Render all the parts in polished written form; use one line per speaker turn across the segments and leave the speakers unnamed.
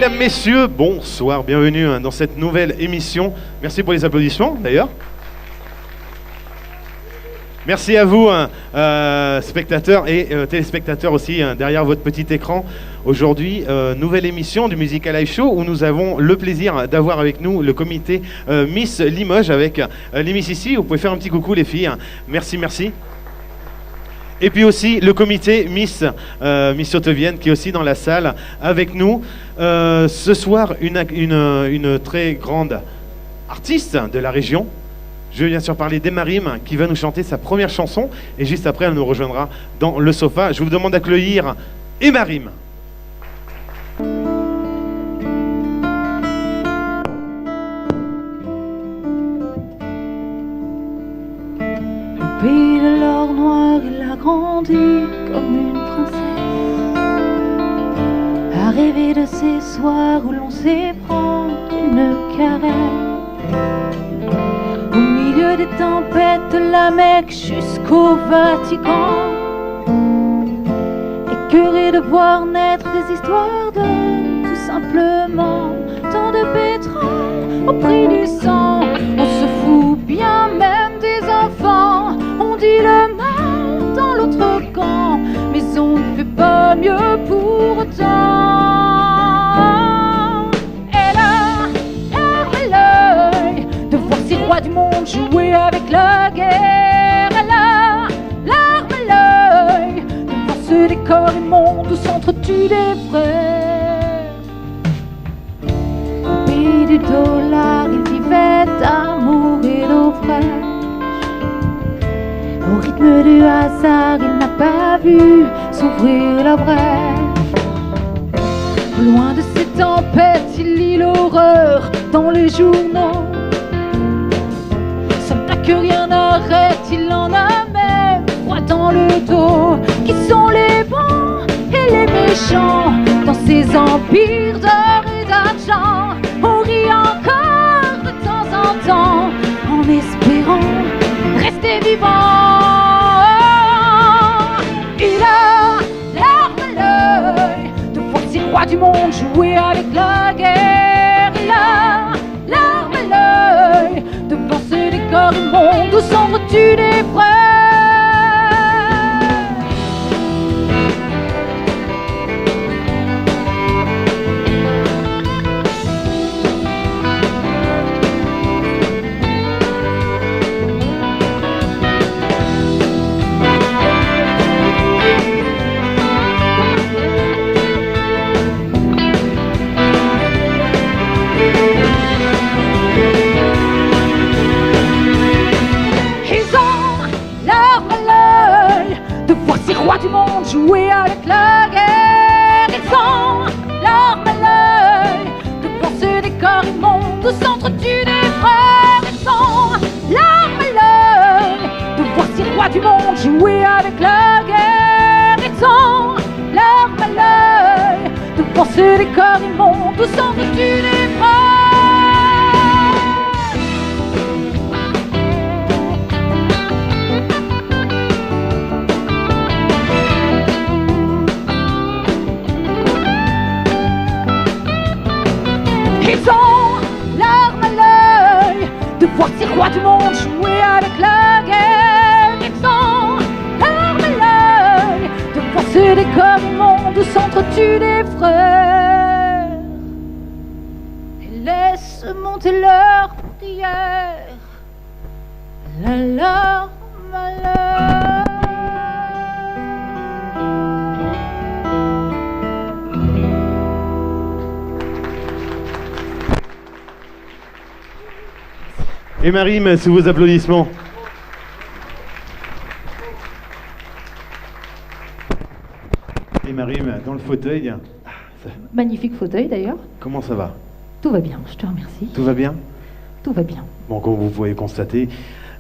Mesdames, messieurs, bonsoir, bienvenue dans cette nouvelle émission. Merci pour les applaudissements d'ailleurs. Merci à vous, spectateurs et téléspectateurs aussi, derrière votre petit écran. Aujourd'hui, nouvelle émission du Musical Live Show où nous avons le plaisir d'avoir avec nous le comité Miss Limoges avec les Miss ici. Vous pouvez faire un petit coucou les filles. Merci, merci. Et puis aussi le comité Miss Haute-Vienne qui est aussi dans la salle avec nous. Ce soir, une très grande artiste de la région. Je vais bien sûr parler d'Emarim qui va nous chanter sa première chanson. Et juste après, elle nous rejoindra dans le sofa. Je vous demande d'accueillir Emarim.
Au pays de l'or noir, il a grandi comme une princesse, à rêver de ces soirs où l'on sait prendre une caresse. Au milieu des tempêtes de la Mecque jusqu'au Vatican, écœuré de voir naître des histoires de tout simplement tant de pétrole au prix du sang. On se fout bien même des enfants, on dit le mal dans l'autre camp, mais on ne fait pas mieux pour autant. Elle a l'œil de voir ces rois du monde jouer avec la guerre. Elle a l'arme à l'œil de voir ce décor immonde où s'entretuent des frères. Au pays du dollar, il vivait d'amour et d'eau fraîche. Au rythme du hasard, il n'a pas vu s'ouvrir la brèche. Loin de ces tempêtes, il lit l'horreur dans les journaux. Soldat que rien n'arrête, il en a même froid dans le dos. Qui sont les bons et les méchants dans ces empires d'or et d'argent? On rit encore de temps en temps en espérant rester vivant. Il a l'arme à l'œil de voir ces rois du monde jouer avec la guerre. Il a l'arme à l'œil de voir ce décor immonde où s'entretuent des frères. Rois du monde jouer avec la guerre. Ils ont l'arme à l'œil de voir ce décor immonde où s'entretuent des frères. Ils ont l'arme à l'œil de voir ces rois du monde jouer avec la guerre. Ils ont l'arme à l'œil de voir ce décor immonde où s'entretuent des frères. Ils ont l'arme à l'œil de voir ces rois du monde jouer avec la guerre. Ils ont l'arme à l'œil de voir ce décor immonde où s'entretuent des frères. Et laisse monter leur prière, la larme à l'œil.
Emarim, sous vos applaudissements. Emarim, dans le fauteuil.
Magnifique fauteuil d'ailleurs.
Comment ça va?
Tout va bien, je te remercie.
Tout va bien?
Tout va bien.
Bon, comme vous pouvez constater,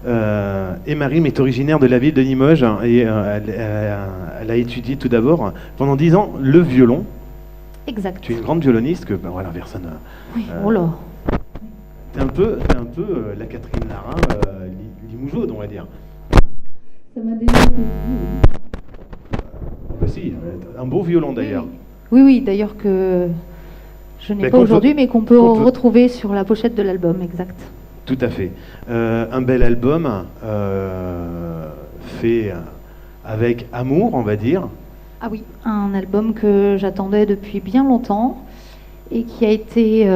Emarim est originaire de la ville de Limoges et elle a étudié tout d'abord pendant 10 ans le violon.
Exact.
Tu es une grande violoniste que voilà, personne.
Oui, oh là.
T'es un peu la Catherine Lara Limougeaude, on va dire.
Ça m'a déjà fait.
Bah si, un beau violon d'ailleurs.
Oui, oui, d'ailleurs que je n'ai pas aujourd'hui, mais qu'on peut retrouver sur la pochette de l'album, exact.
Tout à fait. Un bel album fait avec amour, on va dire.
Ah oui, un album que j'attendais depuis bien longtemps et qui a été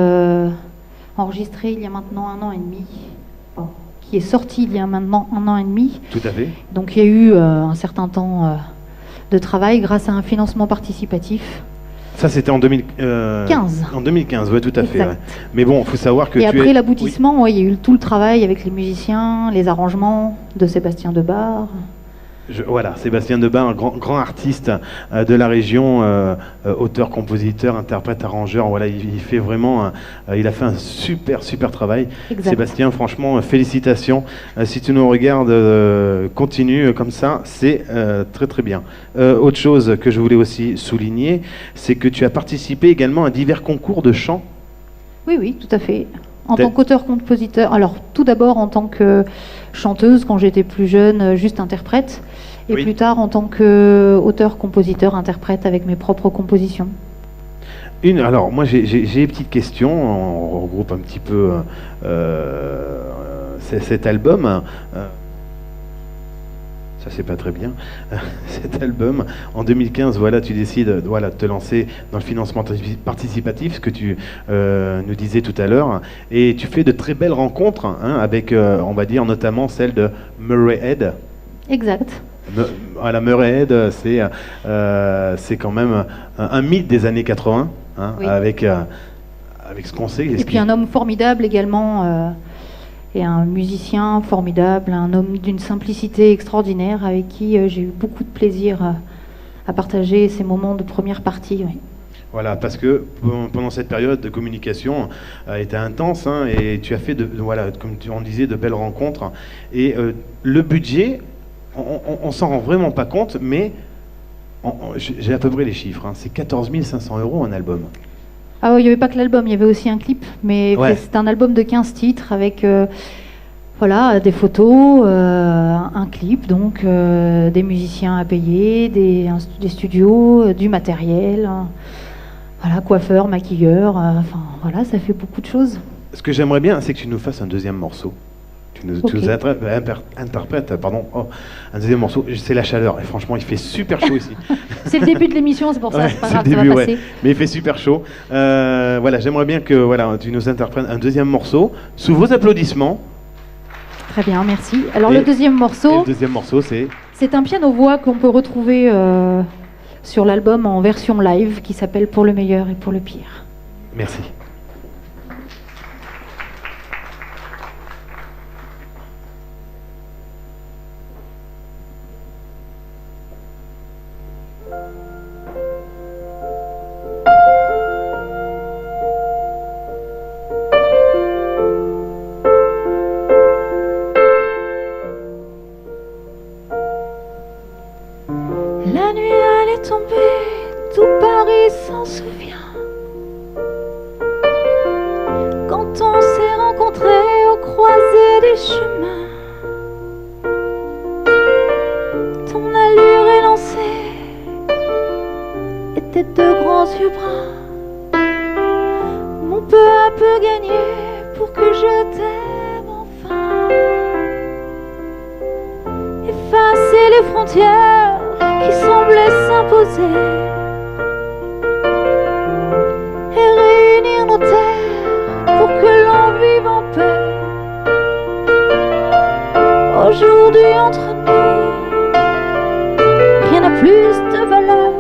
enregistré il y a maintenant 1 an et demi. Qui est sorti il y a maintenant 1 an et demi.
Tout à fait.
Donc il y a eu un certain de travail grâce à un financement participatif.
Ça, c'était en 2015. En 2015, oui, tout à fait. Ouais. Mais bon, il faut savoir que
après l'aboutissement, il y a eu tout le travail avec les musiciens, les arrangements de Sébastien Debar.
Voilà, Sébastien Debar, un grand artiste de la région, auteur, compositeur, interprète, arrangeur. Voilà, il fait vraiment, il a fait un super travail. Exact. Sébastien, franchement, félicitations. Si tu nous regardes, continue comme ça, c'est très bien. Autre chose que je voulais aussi souligner, c'est que tu as participé également à divers concours de chant. Oui, tout à fait. En tant qu'auteur-compositeur, alors tout d'abord en tant que chanteuse quand j'étais plus jeune, juste interprète, et plus tard en tant qu'auteur-compositeur-interprète avec mes propres compositions. Alors moi j'ai des petites questions, on regroupe un petit peu cet album. Ça c'est pas très bien. Cet album, en 2015, voilà, tu décides de te lancer dans le financement participatif, ce que tu nous disais tout à l'heure, et tu fais de très belles rencontres avec, on va dire, notamment celle de Murray Head.
Exact.
Voilà, Murray Head, c'est quand même un mythe des années 80, oui. avec ce qu'on sait.
Et puis un homme formidable également. Et un musicien formidable, un homme d'une simplicité extraordinaire avec qui j'ai eu beaucoup de plaisir à partager ces moments de première partie. Oui.
Voilà, parce que pendant cette période de communication était intense et tu as fait, comme on disait, de belles rencontres. Et le budget, on s'en rend vraiment pas compte, mais j'ai à peu près les chiffres. C'est 14 500 € un album.
Ah oui, il n'y avait pas que l'album, il y avait aussi un clip, mais ouais. C'est un album de 15 titres avec des photos, un clip, donc des musiciens à payer, des studios, du matériel, coiffeur, maquilleur, ça fait beaucoup de choses.
Ce que j'aimerais bien, c'est que tu nous fasses un deuxième morceau. Tu nous interprètes, un deuxième morceau, c'est la chaleur, et franchement il fait super chaud ici.
C'est le début de l'émission, c'est pour ça, c'est pas grave,
ça va
passer.
Mais il fait super chaud. J'aimerais bien que tu nous interprètes un deuxième morceau, sous vos applaudissements.
Très bien, merci. Alors le deuxième morceau,
c'est
un piano-voix qu'on peut retrouver sur l'album en version live, qui s'appelle Pour le meilleur et pour le pire.
Merci.
La nuit elle est tombée, tout Paris s'en souvient. Quand on s'est rencontrés au croisé des chemins, ton allure élancée et tes deux grands yeux bruns m'ont peu à peu gagné pour que je t'aime enfin. Effacer les frontières qui semblaient s'imposer et réunir nos terres pour que l'on vive en paix. Aujourd'hui entre nous, rien n'a plus de valeur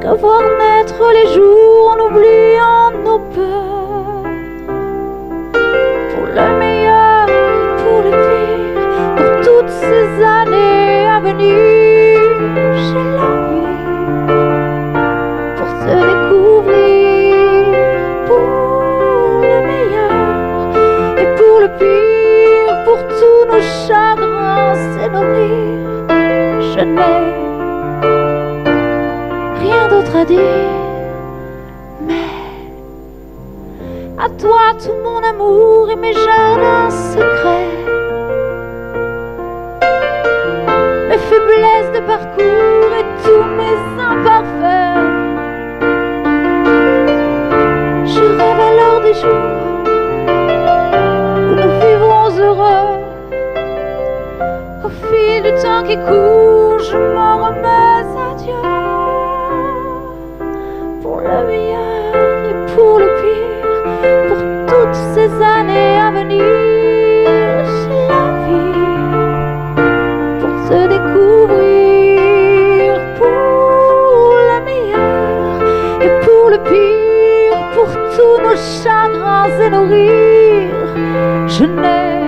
que voir naître les jours en oubliant nos peurs. Pour le meilleur et pour le pire, pour toutes ces années à venir, j'ai l'envie pour te découvrir. Pour le meilleur et pour le pire, pour tous nos chagrins, c'est nourrir. Je n'ai rien d'autre à dire, mais à toi tout mon amour et mes jardins secrets, mes faiblesses de parcours et tous mes imparfaits. qui court, je m'en remets à Dieu. Pour le meilleur et pour le pire, pour toutes ces années à venir, j'ai la vie pour se découvrir. Pour le meilleur et pour le pire, pour tous nos chagrins et nos rires, je n'ai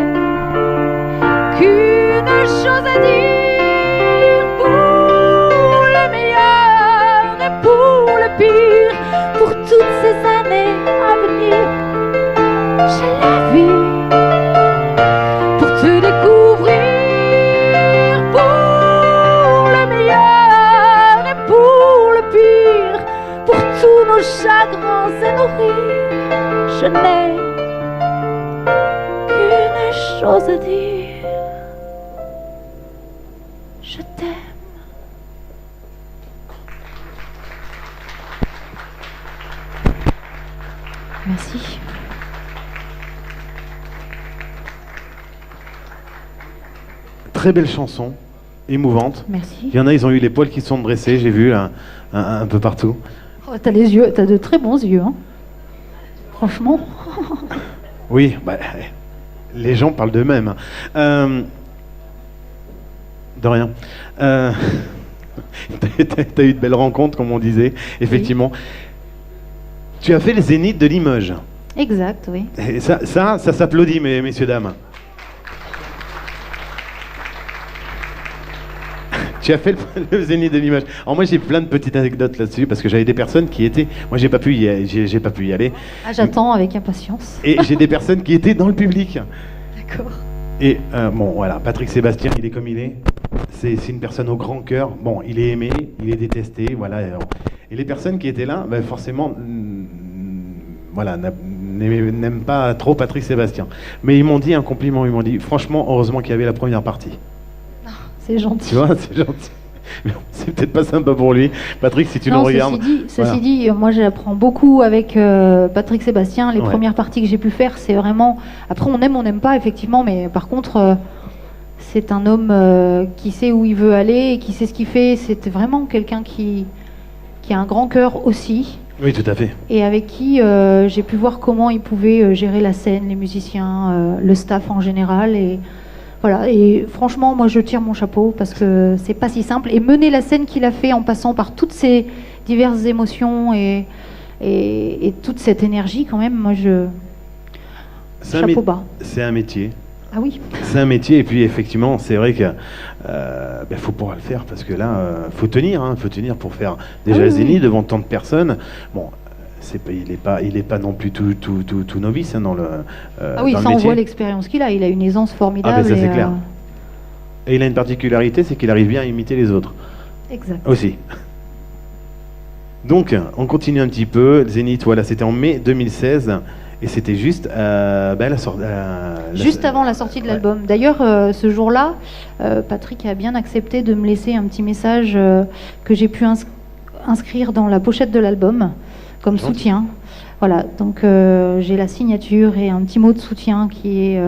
qu'une chose à dire. Pour le meilleur et pour le pire, pour toutes ces années à venir, j'ai la vie pour te découvrir. Pour le meilleur et pour le pire, pour tous nos chagrins et nos rires, je n'ai qu'une chose à dire. Je t'aime. Merci.
Très belle chanson, émouvante.
Merci.
Il y en a, ils ont eu les poils qui se sont dressés, j'ai vu là, un peu partout.
Oh, t'as les yeux, t'as de très bons yeux, hein. Franchement.
Oui, bah, les gens parlent d'eux-mêmes. De rien. T'as eu de belles rencontres, comme on disait, effectivement. Oui. Tu as fait le Zénith de Limoges.
Exact, oui.
Et ça s'applaudit, messieurs, dames. Tu as fait le Zénith de Limoges. Alors moi j'ai plein de petites anecdotes là-dessus parce que j'avais des personnes qui étaient. Moi j'ai pas pu y aller.
Ah, j'attends avec impatience.
Et j'ai des personnes qui étaient dans le public.
D'accord.
Et bon voilà, Patrick Sébastien, il est comme il est. C'est une personne au grand cœur. Bon, il est aimé, il est détesté, voilà. Et les personnes qui étaient là, ben forcément, voilà, n'aiment pas trop Patrick Sébastien. Mais ils m'ont dit un compliment. Ils m'ont dit, franchement, heureusement qu'il y avait la première partie.
C'est gentil.
Tu vois, c'est gentil. C'est peut-être pas sympa pour lui. Patrick, si tu le regardes.
Ceci dit, moi j'apprends beaucoup avec Patrick Sébastien. Les premières parties que j'ai pu faire, c'est vraiment. Après, on n'aime pas, effectivement, mais par contre, c'est un homme qui sait où il veut aller et qui sait ce qu'il fait. C'est vraiment quelqu'un qui a un grand cœur aussi.
Oui, tout à fait.
Et avec qui j'ai pu voir comment il pouvait gérer la scène, les musiciens, le staff en général. Et voilà, et franchement, moi je tire mon chapeau parce que c'est pas si simple. Et mener la scène qu'il a fait en passant par toutes ces diverses émotions et toute cette énergie, quand même, moi je. Chapeau bas.
C'est un métier.
Ah oui.
C'est un métier, et puis effectivement, c'est vrai que faut pouvoir le faire parce que là, faut tenir pour faire déjà le Zénith devant tant de personnes. Bon. Il est pas non plus tout novice dans le
ah oui,
dans
ça
le
on voit l'expérience qu'il a. Il a une aisance formidable.
Ah ben ça c'est clair. Et il a une particularité, c'est qu'il arrive bien à imiter les autres.
Exact.
Aussi. Donc, on continue un petit peu. Zénith, voilà, c'était en mai 2016. Et c'était juste
juste avant la sortie de l'album. Ouais. D'ailleurs, ce jour-là, Patrick a bien accepté de me laisser un petit message que j'ai pu inscrire dans la pochette de l'album. Comme soutien. Voilà, donc j'ai la signature et un petit mot de soutien qui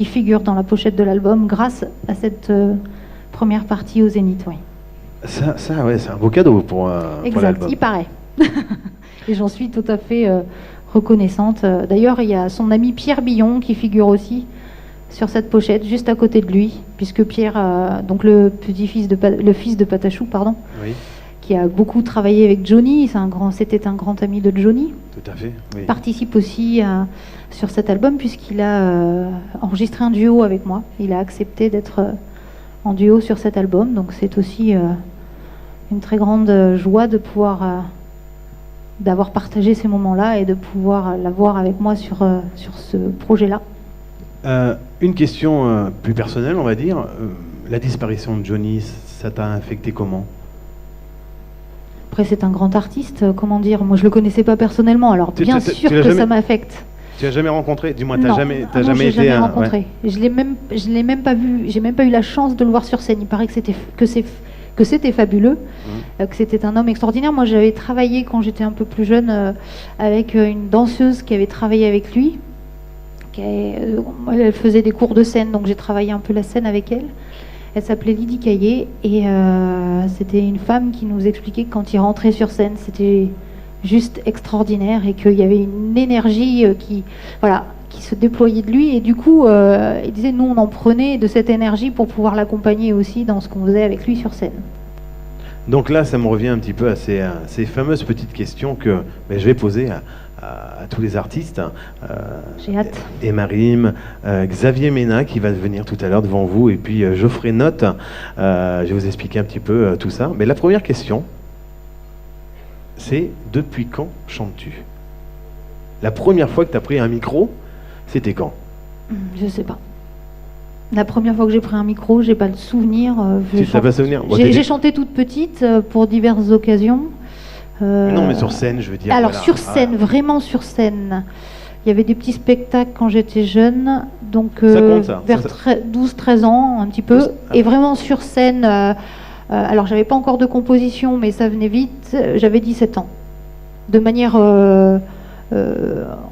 figure dans la pochette de l'album grâce à cette première partie au Zénith. Oui.
Ça ouais, c'est un beau cadeau pour
l'album. Il paraît. Et j'en suis tout à fait reconnaissante. D'ailleurs, il y a son ami Pierre Billon qui figure aussi sur cette pochette, juste à côté de lui, puisque Pierre, donc le fils de Patachou, pardon. Oui. Qui a beaucoup travaillé avec Johnny, c'était un grand ami de Johnny.
Tout à fait. Oui.
Participe aussi sur cet album puisqu'il a enregistré un duo avec moi. Il a accepté d'être en duo sur cet album, donc c'est aussi une très grande joie de pouvoir d'avoir partagé ces moments-là et de pouvoir l'avoir avec moi sur ce projet-là.
Une question plus personnelle, on va dire. La disparition de Johnny, ça t'a affecté comment ?
Après, c'est un grand artiste, comment dire. Moi, je le connaissais pas personnellement, alors bien sûr que ça m'affecte.
Tu l'as jamais rencontré ? Dis-moi,
t'as
jamais
été. Je l'ai jamais rencontré.
Ouais.
Je l'ai même pas vu. J'ai même pas eu la chance de le voir sur scène. Il paraît que c'était fabuleux, que c'était un homme extraordinaire. Moi, j'avais travaillé quand j'étais un peu plus jeune avec une danseuse qui avait travaillé avec lui. Elle faisait des cours de scène, donc j'ai travaillé un peu la scène avec elle. Elle s'appelait Lydie Caillé et c'était une femme qui nous expliquait que quand il rentrait sur scène, c'était juste extraordinaire et qu'il y avait une énergie qui se déployait de lui. Et du coup, il disait, nous, on en prenait de cette énergie pour pouvoir l'accompagner aussi dans ce qu'on faisait avec lui sur scène.
Donc là, ça me revient un petit peu à ces fameuses petites questions que je vais poser à tous les artistes.
J'ai hâte.
Emma Rim, Xavier Ménat qui va venir tout à l'heure devant vous, et puis Geoffrey Note. Je vais vous expliquer un petit peu tout ça. Mais la première question, c'est depuis quand chantes-tu? La première fois que tu as pris un micro, c'était quand?
Je sais pas. La première fois que j'ai pris un micro, j'ai pas le souvenir.
Tu n'as pas le souvenir?
J'ai chanté toute petite pour diverses occasions.
Non, mais sur scène, je veux dire.
Alors,
voilà.
sur scène, vraiment sur scène. Il y avait des petits spectacles quand j'étais jeune, donc
ça compte, ça.
vers 12-13 ans, un petit peu. Et vraiment sur scène, alors j'avais pas encore de composition, mais ça venait vite, j'avais 17 ans. De manière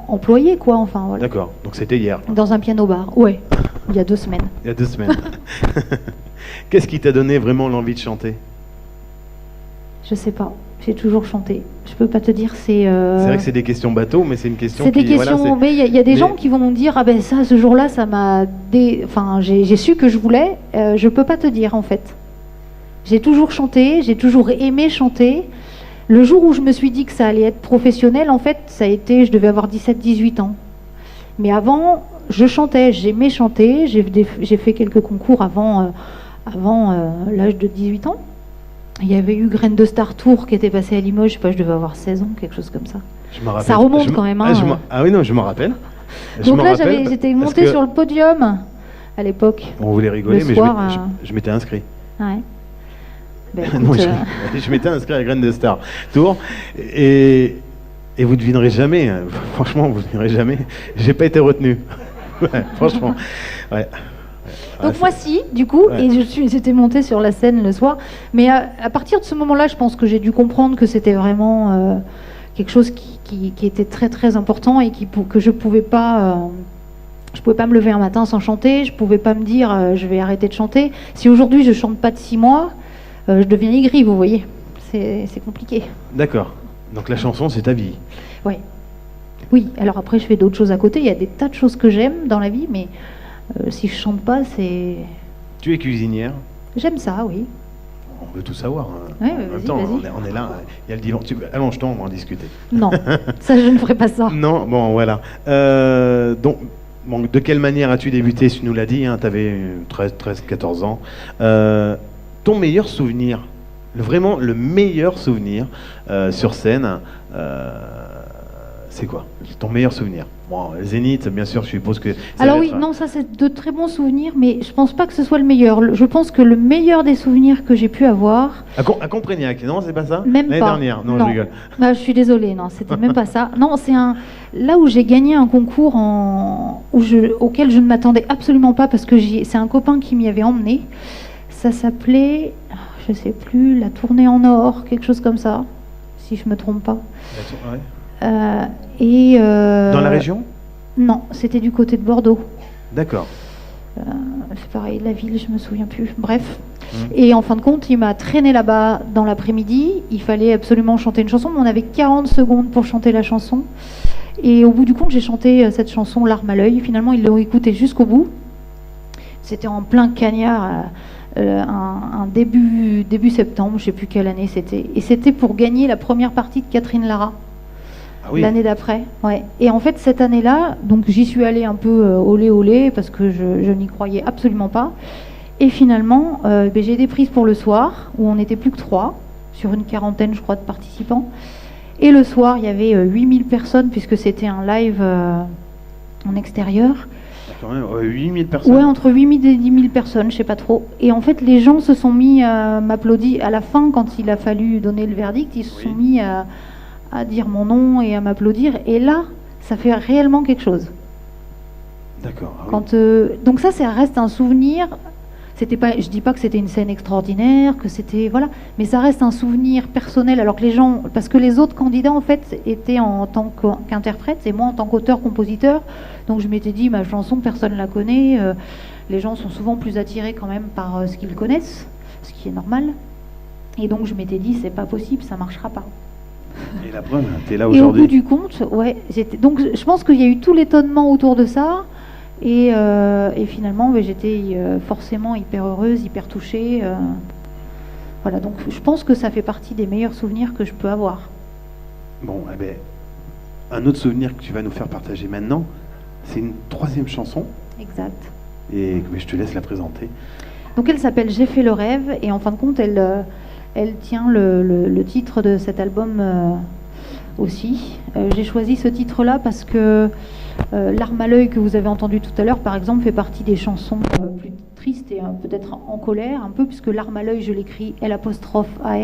employée, quoi, enfin. Voilà.
D'accord, donc c'était hier.
Dans un piano-bar, ouais, il y a 2 semaines.
Il y a 2 semaines. Qu'est-ce qui t'a donné vraiment l'envie de chanter?
Je sais pas. J'ai toujours chanté. Je peux pas te dire, c'est...
C'est vrai que c'est des questions bateau, mais c'est une question
C'est des questions,
voilà,
mais il y a des gens qui vont me dire, ah ben ça, ce jour-là, ça m'a... Enfin, j'ai su que je voulais, je peux pas te dire, en fait. J'ai toujours chanté, j'ai toujours aimé chanter. Le jour où je me suis dit que ça allait être professionnel, en fait, ça a été, je devais avoir 17-18 ans. Mais avant, je chantais, j'aimais chanter, j'ai fait quelques concours avant l'âge de 18 ans. Il y avait eu Graines de Star Tour qui était passé à Limoges, je sais pas, je devais avoir 16 ans, quelque chose comme ça.
Je me rappelle.
Ça remonte quand même.
Ah oui, non, je me rappelle.
Donc là, j'étais montée sur le podium à l'époque.
On voulait rigoler, mais
soir,
je m'étais inscrit.
Ouais. Ben, écoute,
non, je m'étais inscrit à Graines de Star Tour et vous ne devinerez jamais, franchement, vous ne devinerez jamais, j'ai pas été retenu. Ouais, franchement. Ouais.
Donc moi si, du coup, ouais. Et j'étais montée sur la scène le soir, mais à partir de ce moment-là, je pense que j'ai dû comprendre que c'était vraiment quelque chose qui était très très important et que je pouvais pas me lever un matin sans chanter, je pouvais pas me dire je vais arrêter de chanter. Si aujourd'hui je chante pas de 6 mois, je deviens aigrie, vous voyez, c'est compliqué.
D'accord, donc la chanson c'est ta vie.
Ouais. Oui, alors après je fais d'autres choses à côté, il y a des tas de choses que j'aime dans la vie, mais... si je chante pas, c'est...
Tu es cuisinière?
J'aime ça, oui.
On veut tout savoir. Hein.
Ouais,
en même temps, on est là, il y a le divan. Allonge-toi, on va en discuter.
Non, ça je ne ferai pas ça.
Non, bon, voilà. Donc, de quelle manière as-tu débuté? Tu nous l'as dit, hein, tu avais 13-14 ans. Ton meilleur souvenir, vraiment le meilleur souvenir sur scène, c'est quoi? Ton meilleur souvenir? Bon, Zénith, bien sûr, je suppose que...
Alors oui, non, ça c'est de très bons souvenirs, mais je pense pas que ce soit le meilleur. Je pense que le meilleur des souvenirs que j'ai pu avoir...
À Comprignac, non, c'est pas ça?
Même pas.
L'année dernière, non, je rigole.
Bah, je suis désolée, non, c'était même pas ça. Non, c'est là où j'ai gagné un concours auquel je ne m'attendais absolument pas, parce que c'est un copain qui m'y avait emmené. Ça s'appelait, je sais plus, la tournée en or, quelque chose comme ça, si je me trompe pas.
Ouais.
Dans
la région?
Non, c'était du côté de Bordeaux.
D'accord.
C'est pareil, la ville, je me souviens plus. Bref. Et en fin de compte, il m'a traîné là-bas dans l'après-midi. Il fallait absolument chanter une chanson, mais on avait 40 secondes pour chanter la chanson. Et au bout du compte, j'ai chanté cette chanson, Larmes à l'œil. Finalement, ils l'ont écoutée jusqu'au bout. C'était en plein cagnard, un début septembre, je ne sais plus quelle année c'était. Et c'était pour gagner la première partie de Catherine Lara. Ah oui. L'année d'après, ouais. Et en fait, cette année-là, donc j'y suis allée un peu olé parce que je n'y croyais absolument pas. Et finalement, j'ai été prise pour le soir, où on n'était plus que 3, sur une quarantaine, je crois, de participants. Et le soir, il y avait 8000 personnes, puisque c'était un live en extérieur.
Quand même, 8000 personnes?
Ouais, entre 8000 et 10 000 personnes, je sais pas trop. Et en fait, les gens se sont mis à m'applaudir. À la fin, quand il a fallu donner le verdict, ils se sont mis à dire mon nom et à m'applaudir. Et là, ça fait réellement quelque chose.
D'accord. Ah oui.
Donc ça reste un souvenir. C'était pas, je dis pas que c'était une scène extraordinaire, que c'était voilà, mais ça reste un souvenir personnel. Alors que les gens, parce que les autres candidats en fait étaient en tant qu'interprète et moi en tant qu'auteur-compositeur. Donc je m'étais dit ma chanson personne la connaît. les gens sont souvent plus attirés quand même par ce qu'ils connaissent, ce qui est normal. Et donc je m'étais dit, c'est pas possible, ça marchera pas.
Et la preuve, t'es là
Et au
aujourd'hui.
bout du compte, ouais, donc je pense qu'il y a eu tout l'étonnement autour de ça. Et finalement, j'étais forcément hyper heureuse, hyper touchée. Voilà, donc je pense que ça fait partie des meilleurs souvenirs que je peux avoir.
Bon, eh ben, un autre souvenir que tu vas nous faire partager maintenant, c'est une 3e chanson.
Exact.
Et je te laisse la présenter.
Donc elle s'appelle J'ai fait le rêve, et en fin de compte, elle tient le titre de cet album aussi. J'ai choisi ce titre-là parce que Larme à l'œil que vous avez entendu tout à l'heure, par exemple, fait partie des chansons plus tristes et peut-être en colère, un peu, puisque Larme à l'œil, je l'écris L'ARME.
Ah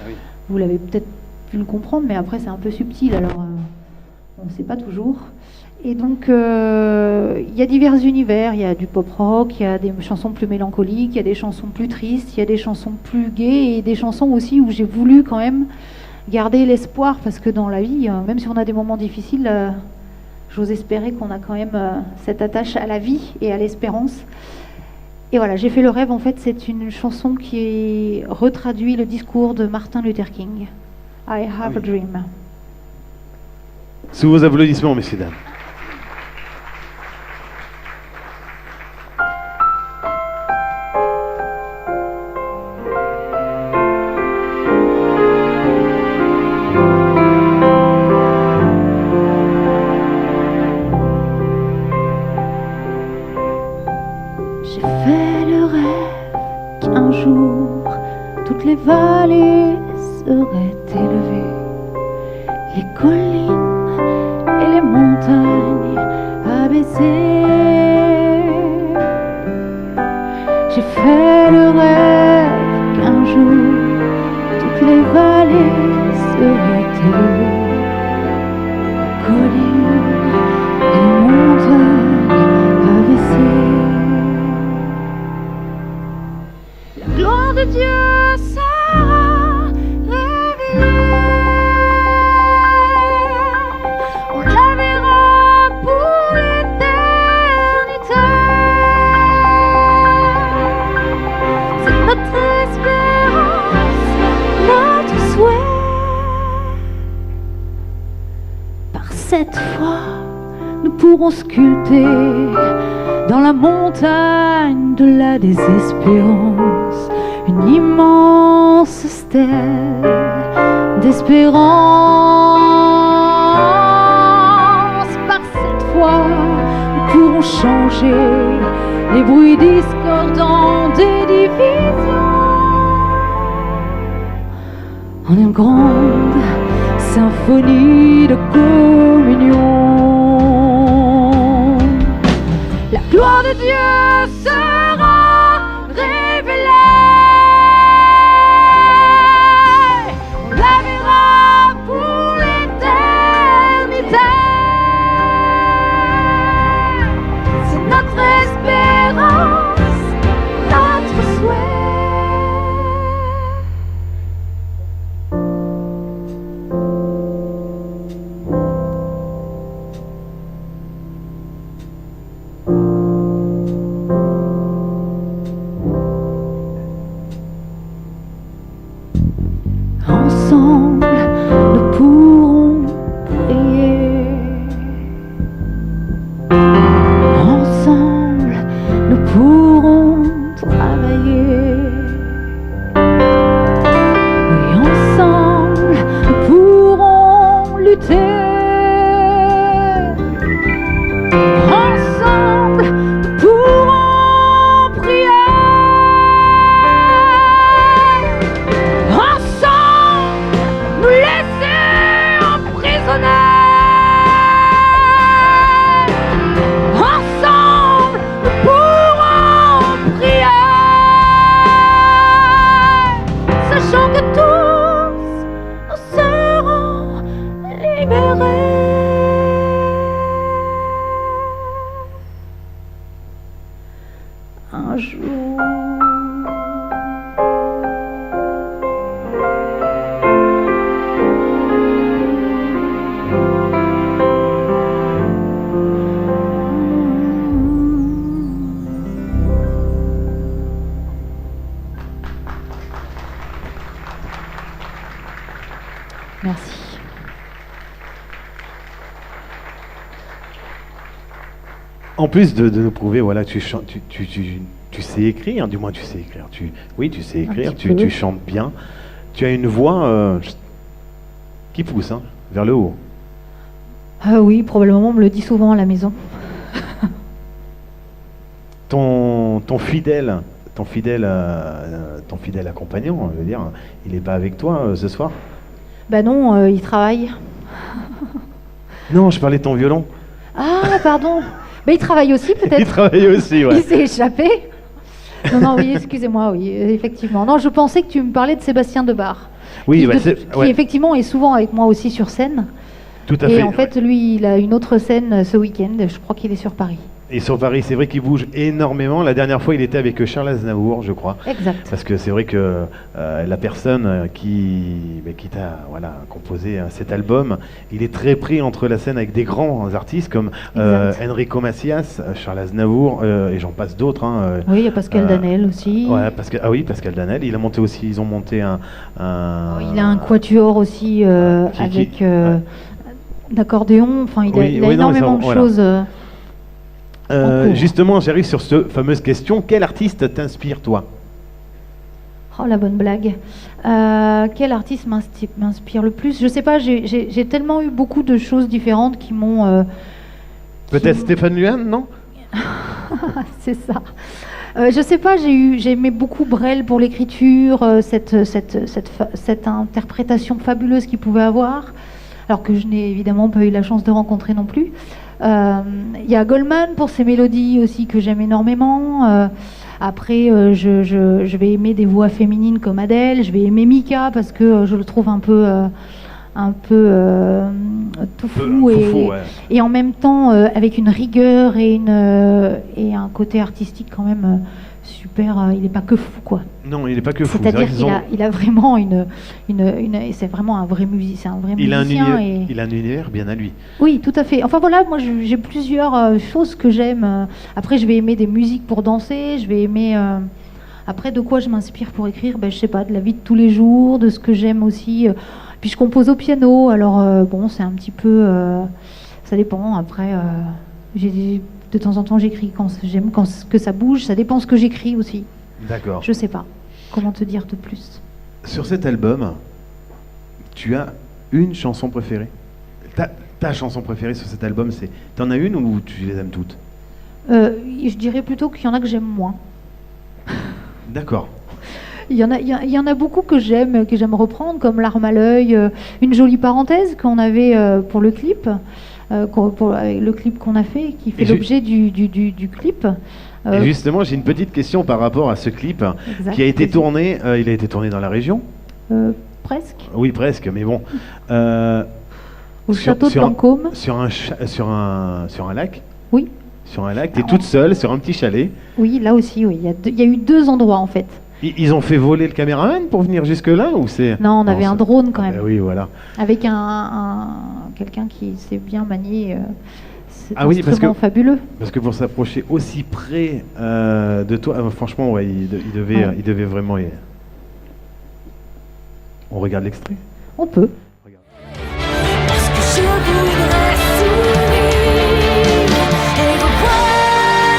oui.
Vous l'avez peut-être pu le comprendre, mais après c'est un peu subtil, alors on ne sait pas toujours. Et donc il y a divers univers, il y a du pop rock, il y a des chansons plus mélancoliques, il y a des chansons plus tristes, il y a des chansons plus gaies et des chansons aussi où j'ai voulu quand même garder l'espoir, parce que dans la vie, même si on a des moments difficiles, j'ose espérer qu'on a quand même cette attache à la vie et à l'espérance. Et voilà, J'ai fait le rêve, en fait, c'est une chanson qui retraduit le discours de Martin Luther King. I have a dream.
Sous vos applaudissements, messieurs, dames.
J'ai fait le rêve qu'un jour toutes les vallées seraient élevées, les collines et les montagnes abaissées. J'ai fait le rêve qu'un jour toutes les vallées seraient élevées, les collines et les montagnes abaissées. La gloire de Dieu sera révélée. On la verra pour l'éternité. C'est notre espérance, notre souhait. Par cette foi, nous pourrons sculpter dans la montagne de la désespérance une immense stèle d'espérance. Par cette foi, nous pourrons changer les bruits discordants des divisions en une grande symphonie de communion. La gloire de Dieu sera révélée. On la verra pour l'éternité. C'est notre espérance, notre souhait. Ensemble, nous pourrons prier. Ensemble, nous pourrons travailler. Oui, ensemble, nous pourrons lutter. Ensemble, nous pourrons prier. Ensemble, nous laisser emprisonner. Ensemble, nous pourrons prier, sachant que tous nous serons libérés. Un jour.
En plus de nous prouver, voilà, tu sais écrire, du moins tu sais écrire. Oui, tu sais écrire, tu chantes bien. Tu as une voix qui pousse vers le haut.
Oui, probablement, on me le dit souvent à la maison.
Ton fidèle accompagnant, je veux dire, il n'est pas avec toi ce soir?
Ben non, il travaille.
Non, je parlais de ton violon.
Ah, pardon. Ben, il travaille aussi, peut-être.
Il travaille aussi, ouais.
Il s'est échappé. Non, oui, excusez-moi, oui, effectivement. Non, je pensais que tu me parlais de Sébastien Debar.
Oui,
qui effectivement est souvent avec moi aussi sur scène.
Tout à fait.
Et en fait, lui, il a une autre scène ce week-end. Je crois qu'il est sur Paris.
Et sur Paris, c'est vrai qu'il bouge énormément. La dernière fois, il était avec Charles Aznavour, je crois.
Exact.
Parce que c'est vrai que la personne qui t'a composé cet album, il est très pris entre la scène avec des grands artistes comme Enrico Macias, Charles Aznavour et j'en passe d'autres.
Oui, il y a Pascal Danel aussi.
Ouais, Pascal Danel. Ils ont monté un
il a un quatuor aussi avec d'accordéon. Enfin, il a énormément de choses.
Justement, j'arrive sur cette fameuse question. Quel artiste t'inspire, toi?
Oh, la bonne blague. Quel artiste m'inspire le plus? Je sais pas, j'ai tellement eu beaucoup de choses différentes qui m'ont...
Peut-être Stéphane Luhan, non?
C'est ça. Je sais pas, j'aimais beaucoup Brel pour l'écriture, cette interprétation fabuleuse qu'il pouvait avoir, alors que je n'ai évidemment pas eu la chance de rencontrer non plus. Il y a Goldman pour ses mélodies aussi que j'aime énormément. Après, je vais aimer des voix féminines comme Adele. Je vais aimer Mika parce que je le trouve un peu tout fou et en même temps avec une rigueur et un côté artistique quand même super. Il n'est pas que fou, quoi.
Non, il n'est pas que fou.
C'est-à-dire qu'il a vraiment c'est vraiment un vrai musicien,
Il a un univers bien à lui.
Oui, tout à fait. Enfin voilà, moi j'ai plusieurs choses que j'aime. Après, je vais aimer des musiques pour danser. Je vais aimer. Après, de quoi je m'inspire pour écrire? Je sais pas, de la vie de tous les jours, de ce que j'aime aussi. Puis je compose au piano. Alors bon, c'est un petit peu. Ça dépend. Après, de temps en temps, j'écris quand j'aime, que ça bouge. Ça dépend ce que j'écris aussi.
D'accord.
Je sais pas. Comment te dire de plus?
Sur cet album, tu as une chanson préférée? Ta chanson préférée sur cet album, t'en as une ou tu les aimes toutes?
Je dirais plutôt qu'il y en a que j'aime moins.
D'accord.
Il y en a beaucoup que j'aime reprendre, comme Larme à l'œil, une jolie parenthèse qu'on avait pour le clip, le clip qu'on a fait, qui fait l'objet du clip.
Et justement, j'ai une petite question par rapport à ce clip qui a été tourné. Il a été tourné dans la région?
Presque.
Oui, presque, mais bon.
Au château de Lancôme.
Sur un lac?
Oui.
Sur un lac, tu es toute seule, sur un petit chalet?
Oui, là aussi, oui. Il y a eu 2 endroits, en fait.
Ils ont fait voler le caméraman pour venir jusque-là ou c'est...
Non, on avait un drone quand même.
Oui, voilà.
Avec quelqu'un qui sait bien manier...
oui, parce que
fabuleux.
Parce que pour s'approcher aussi près de toi, franchement, ouais, il devait vraiment. On regarde l'extrait?
On peut.
Regarde.
Parce que je voudrais sourire et revoir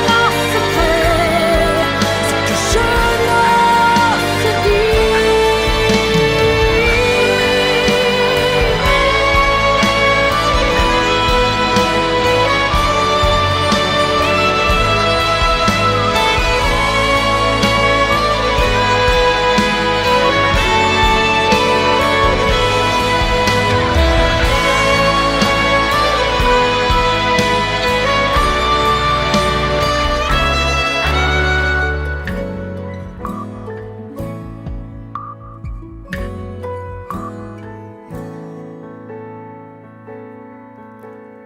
en secret ce que je n'ose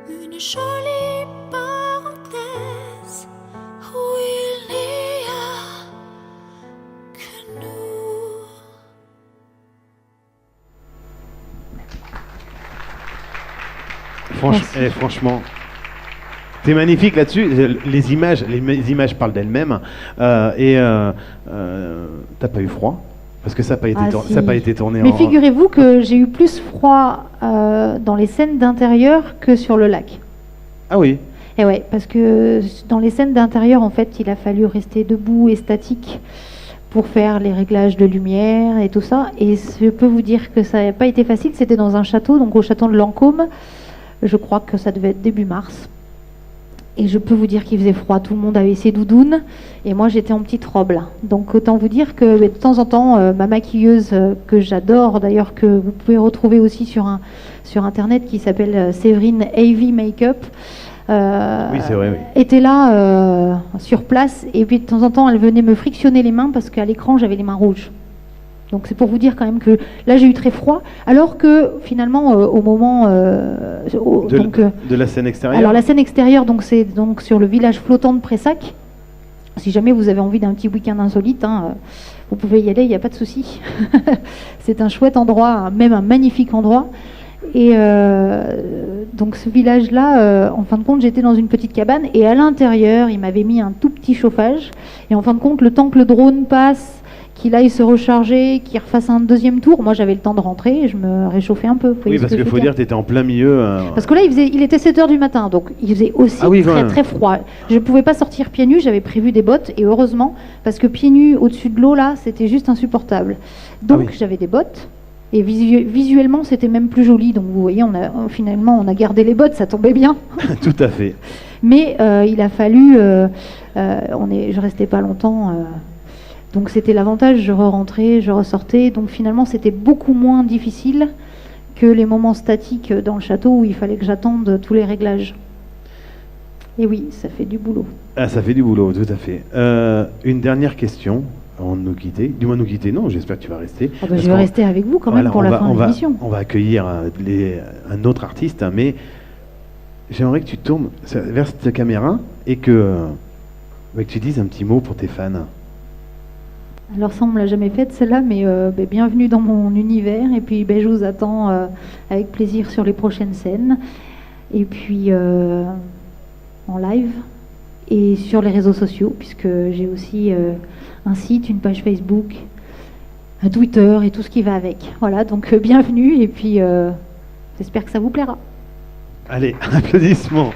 une jolie parenthèse où il n'y a que nous.
Franchement, t'es magnifique là-dessus. Les images parlent d'elles-mêmes. T'as pas eu froid? Parce que ça n'a pas été tourné.
Mais figurez-vous que j'ai eu plus froid dans les scènes d'intérieur que sur le lac.
Ah oui.
Et ouais, parce que dans les scènes d'intérieur, en fait, il a fallu rester debout et statique pour faire les réglages de lumière et tout ça. Et je peux vous dire que ça n'a pas été facile. C'était dans un château, donc au château de Lancôme. Je crois que ça devait être début mars. Et je peux vous dire qu'il faisait froid. Tout le monde avait ses doudounes. Et moi, j'étais en petite robe là. Donc autant vous dire que de temps en temps, ma maquilleuse, que j'adore d'ailleurs, que vous pouvez retrouver aussi sur Internet, qui s'appelle Séverine AV Makeup,
Oui, c'est vrai, oui.
était là sur place. Et puis de temps en temps, elle venait me frictionner les mains parce qu'à l'écran, j'avais les mains rouges. Donc c'est pour vous dire quand même que là, j'ai eu très froid. Alors que finalement, au moment...
de la scène extérieure.
Alors la scène extérieure, donc c'est donc sur le village flottant de Pressac. Si jamais vous avez envie d'un petit week-end insolite, vous pouvez y aller, il n'y a pas de souci. C'est un chouette endroit, même un magnifique endroit. Et donc ce village-là, en fin de compte, j'étais dans une petite cabane et à l'intérieur, il m'avait mis un tout petit chauffage. Et en fin de compte, le temps que le drone passe, qu'il aille se recharger, qu'il refasse un deuxième tour, moi j'avais le temps de rentrer et je me réchauffais un peu.
Oui, parce qu'il faut dire que tu étais en plein milieu.
Parce que là, il était 7h du matin, donc il faisait aussi très froid. Je ne pouvais pas sortir pieds nus, j'avais prévu des bottes, et heureusement, parce que pieds nus au-dessus de l'eau, là, c'était juste insupportable. Donc j'avais des bottes, et visuellement, c'était même plus joli. Donc vous voyez, finalement, on a gardé les bottes, ça tombait bien.
Tout à fait.
Mais il a fallu... je restais pas longtemps... Donc c'était l'avantage, je re-rentrais, je ressortais. Donc finalement, c'était beaucoup moins difficile que les moments statiques dans le château où il fallait que j'attende tous les réglages. Et oui, ça fait du boulot.
Ah, ça fait du boulot, tout à fait. Une dernière question avant de nous quitter. Dis-moi nous quitter, non, j'espère que tu vas rester.
Ah bah, je vais rester avec vous quand même pour la fin de l'émission.
On va accueillir un autre artiste, mais j'aimerais que tu tournes vers cette caméra et que tu dises un petit mot pour tes fans.
Alors ça, on ne me l'a jamais faite celle-là, mais bienvenue dans mon univers. Et puis je vous attends avec plaisir sur les prochaines scènes. Et puis en live et sur les réseaux sociaux, puisque j'ai aussi un site, une page Facebook, un Twitter et tout ce qui va avec. Voilà, donc bienvenue et puis j'espère que ça vous plaira.
Allez, applaudissements.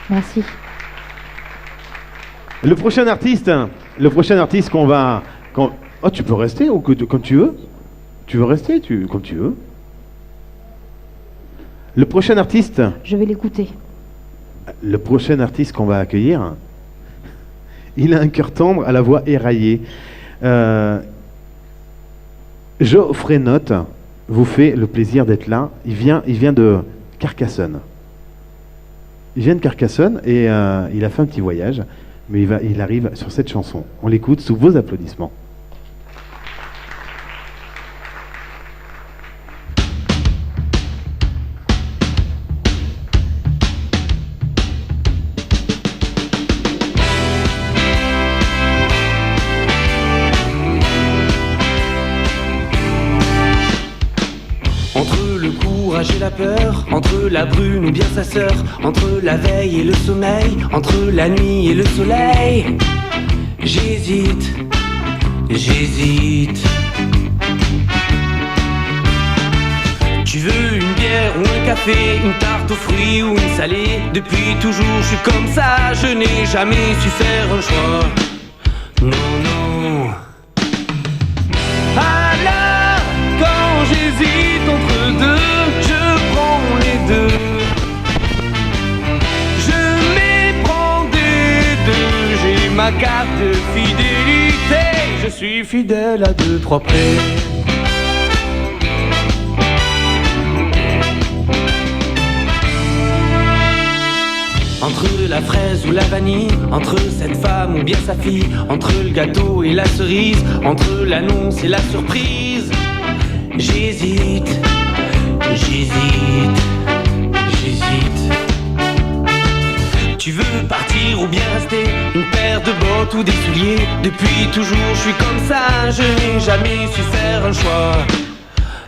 Merci.
Le prochain artiste qu'on va... Oh, tu peux rester ou comme tu veux. Tu veux rester comme tu veux. Le prochain artiste...
Je vais l'écouter.
Le prochain artiste qu'on va accueillir, il a un cœur tendre à la voix éraillée. Geoffrey Note vous fait le plaisir d'être là. Il vient de Carcassonne. Il vient de Carcassonne et il a fait un petit voyage. Mais il arrive sur cette chanson. On l'écoute sous vos applaudissements.
Entre le courage et la peur, entre la brune ou bien sa sœur, entre la veille et le sommeil, entre la nuit et le soleil, j'hésite. Tu veux une bière ou un café, une tarte aux fruits ou une salée? Depuis toujours je suis comme ça, je n'ai jamais su faire un choix. Non. Alors, quand j'hésite entre deux, je prends les deux. Je m'éprends des deux, j'ai ma carte de fidélité. Je suis fidèle à 2-3 près. Entre la fraise ou la vanille, entre cette femme ou bien sa fille, entre le gâteau et la cerise, entre l'annonce et la surprise, j'hésite. Tu veux partir ou bien rester, une paire de bottes ou des souliers? Depuis toujours je suis comme ça, je n'ai jamais su faire un choix.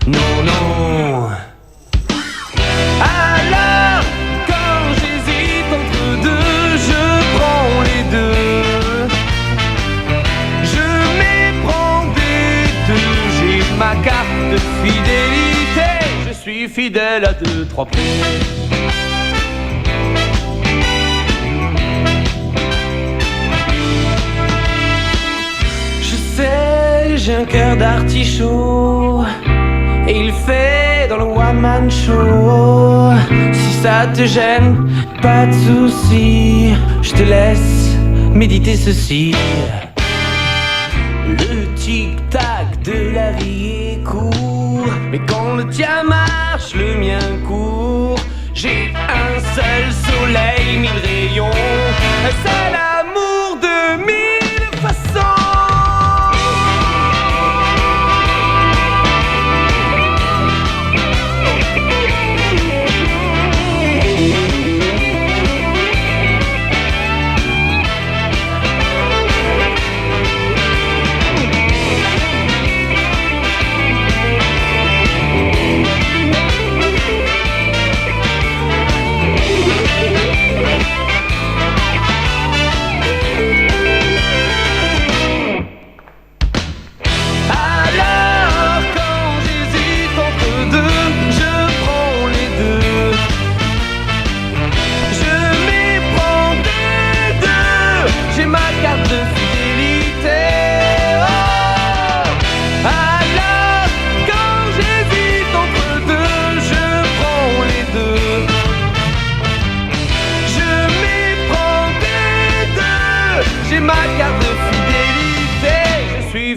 Non. Alors, quand j'hésite entre deux, je prends les deux. Je m'éprends des deux, j'ai ma carte de fidélité. Je suis fidèle à 2-3 près. un cœur d'artichaut et il fait dans le one-man show. Si ça te gêne, pas de soucis, je te laisse méditer ceci. Le tic-tac de la vie est court, mais quand le tien marche, le mien court. J'ai un seul soleil, 1000 rayons, c'est l'amour de 1000 façons.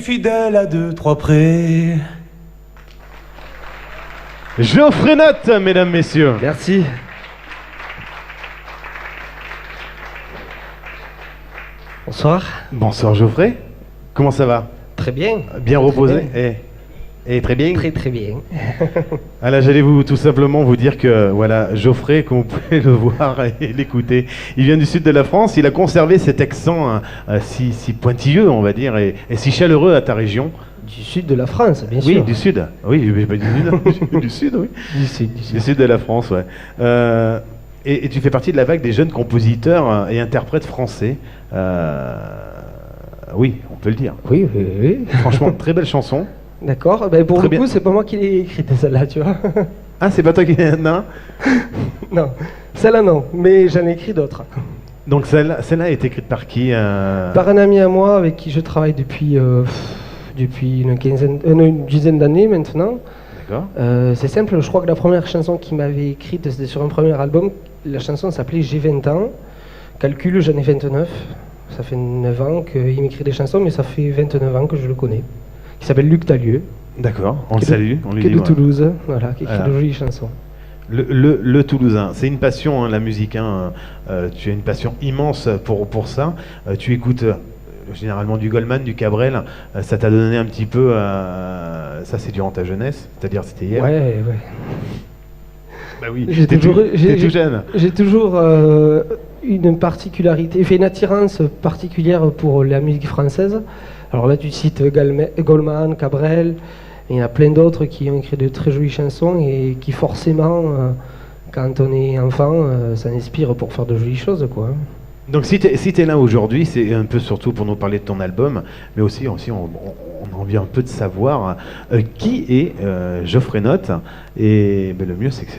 Fidèle à 2-3 près.
Geoffrey Note, mesdames, messieurs.
Merci. Bonsoir.
Bonsoir Geoffrey. Comment ça va?
Très bien.
Bien
Très
reposé
bien.
Et très bien.
Très très bien.
Ah là, j'allais tout simplement vous dire que voilà, Geoffrey, comme vous pouvez le voir et l'écouter, il vient du sud de la France. Il a conservé cet accent si pointilleux, on va dire, et si chaleureux à ta région.
Du sud de la France, bien sûr.
Oui, du sud. Oui, pas du sud. Du sud, oui. Du sud de la France, ouais. Et tu fais partie de la vague des jeunes compositeurs et interprètes français. Oui, on peut le dire.
Oui, oui, oui.
Franchement, très belle chanson.
D'accord. Ben pour
Très
le coup,
bien.
c'est pas moi qui l'ai écrite celle-là, tu vois.
Ah, c'est pas toi qui... Non.
Non, celle-là non, mais j'en ai écrit d'autres.
Donc celle-là est écrite par qui
Par un ami à moi avec qui je travaille depuis une dizaine d'années maintenant.
D'accord.
C'est simple, je crois que la première chanson qu'il m'avait écrite, c'était sur un premier album. La chanson s'appelait J'ai 20 ans. Calcul, j'en ai 29. Ça fait 9 ans qu'il m'écrit des chansons, mais ça fait 29 ans que je le connais. Il s'appelle Luc Talieu.
D'accord, on le
Qui est
salue. On lui
Qui est
dit,
de
ouais.
Toulouse, voilà, qui écrit
Voilà.
de jolies chansons.
Le Toulousain, c'est une passion, hein, la musique. Hein. Tu as une passion immense pour ça. Tu écoutes généralement du Goldman, du Cabrel. Ça t'a donné un petit peu... ça, c'est durant ta jeunesse, c'est-à-dire c'était hier.
Ouais, ouais.
Bah oui,
J'ai
t'es
toujours- j'ai-
tout jeune.
J'ai toujours une particularité, fait une attirance particulière pour la musique française. Alors là, tu cites Goldman, Cabrel, et il y en a plein d'autres qui ont écrit de très jolies chansons et qui forcément, quand on est enfant, ça inspire pour faire de jolies choses, quoi.
Donc si t'es là aujourd'hui, c'est un peu surtout pour nous parler de ton album, mais aussi on a envie un peu de savoir qui est Geoffrey Note. Et ben, le mieux, c'est que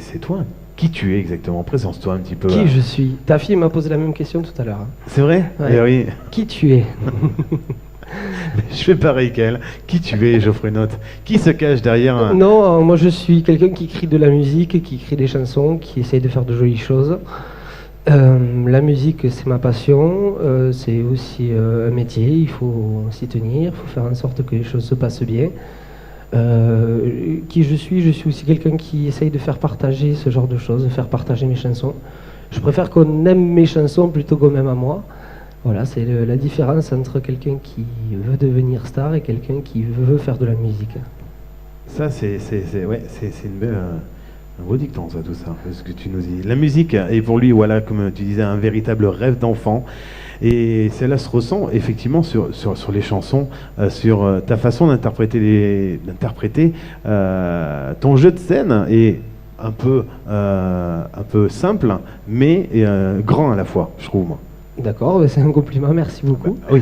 c'est toi. Qui tu es exactement? Présente-toi un petit peu.
Qui je suis? Ta fille m'a posé la même question tout à l'heure.
C'est vrai?
Ouais.
Eh oui.
Qui tu es?
Je fais pareil qu'elle. Qui tu es, Geoffrey Note? Qui se cache derrière un...
Non, moi je suis quelqu'un qui écrit de la musique, qui écrit des chansons, qui essaye de faire de jolies choses. La musique, c'est ma passion, c'est aussi un métier, il faut s'y tenir, il faut faire en sorte que les choses se passent bien. Qui je suis aussi quelqu'un qui essaye de faire partager ce genre de choses, de faire partager mes chansons. Je préfère qu'on aime mes chansons plutôt qu'on m'aime à moi. Voilà, c'est la différence entre quelqu'un qui veut devenir star et quelqu'un qui veut faire de la musique.
Ça, c'est une belle... un beau dicton, ça, tout ça, ce que tu nous dis. La musique est pour lui, voilà, comme tu disais, un véritable rêve d'enfant. Et cela se ressent effectivement sur les chansons, sur ta façon d'interpréter ton jeu de scène est un peu simple, mais grand à la fois, je trouve, moi.
D'accord, c'est un compliment, merci beaucoup.
Oui.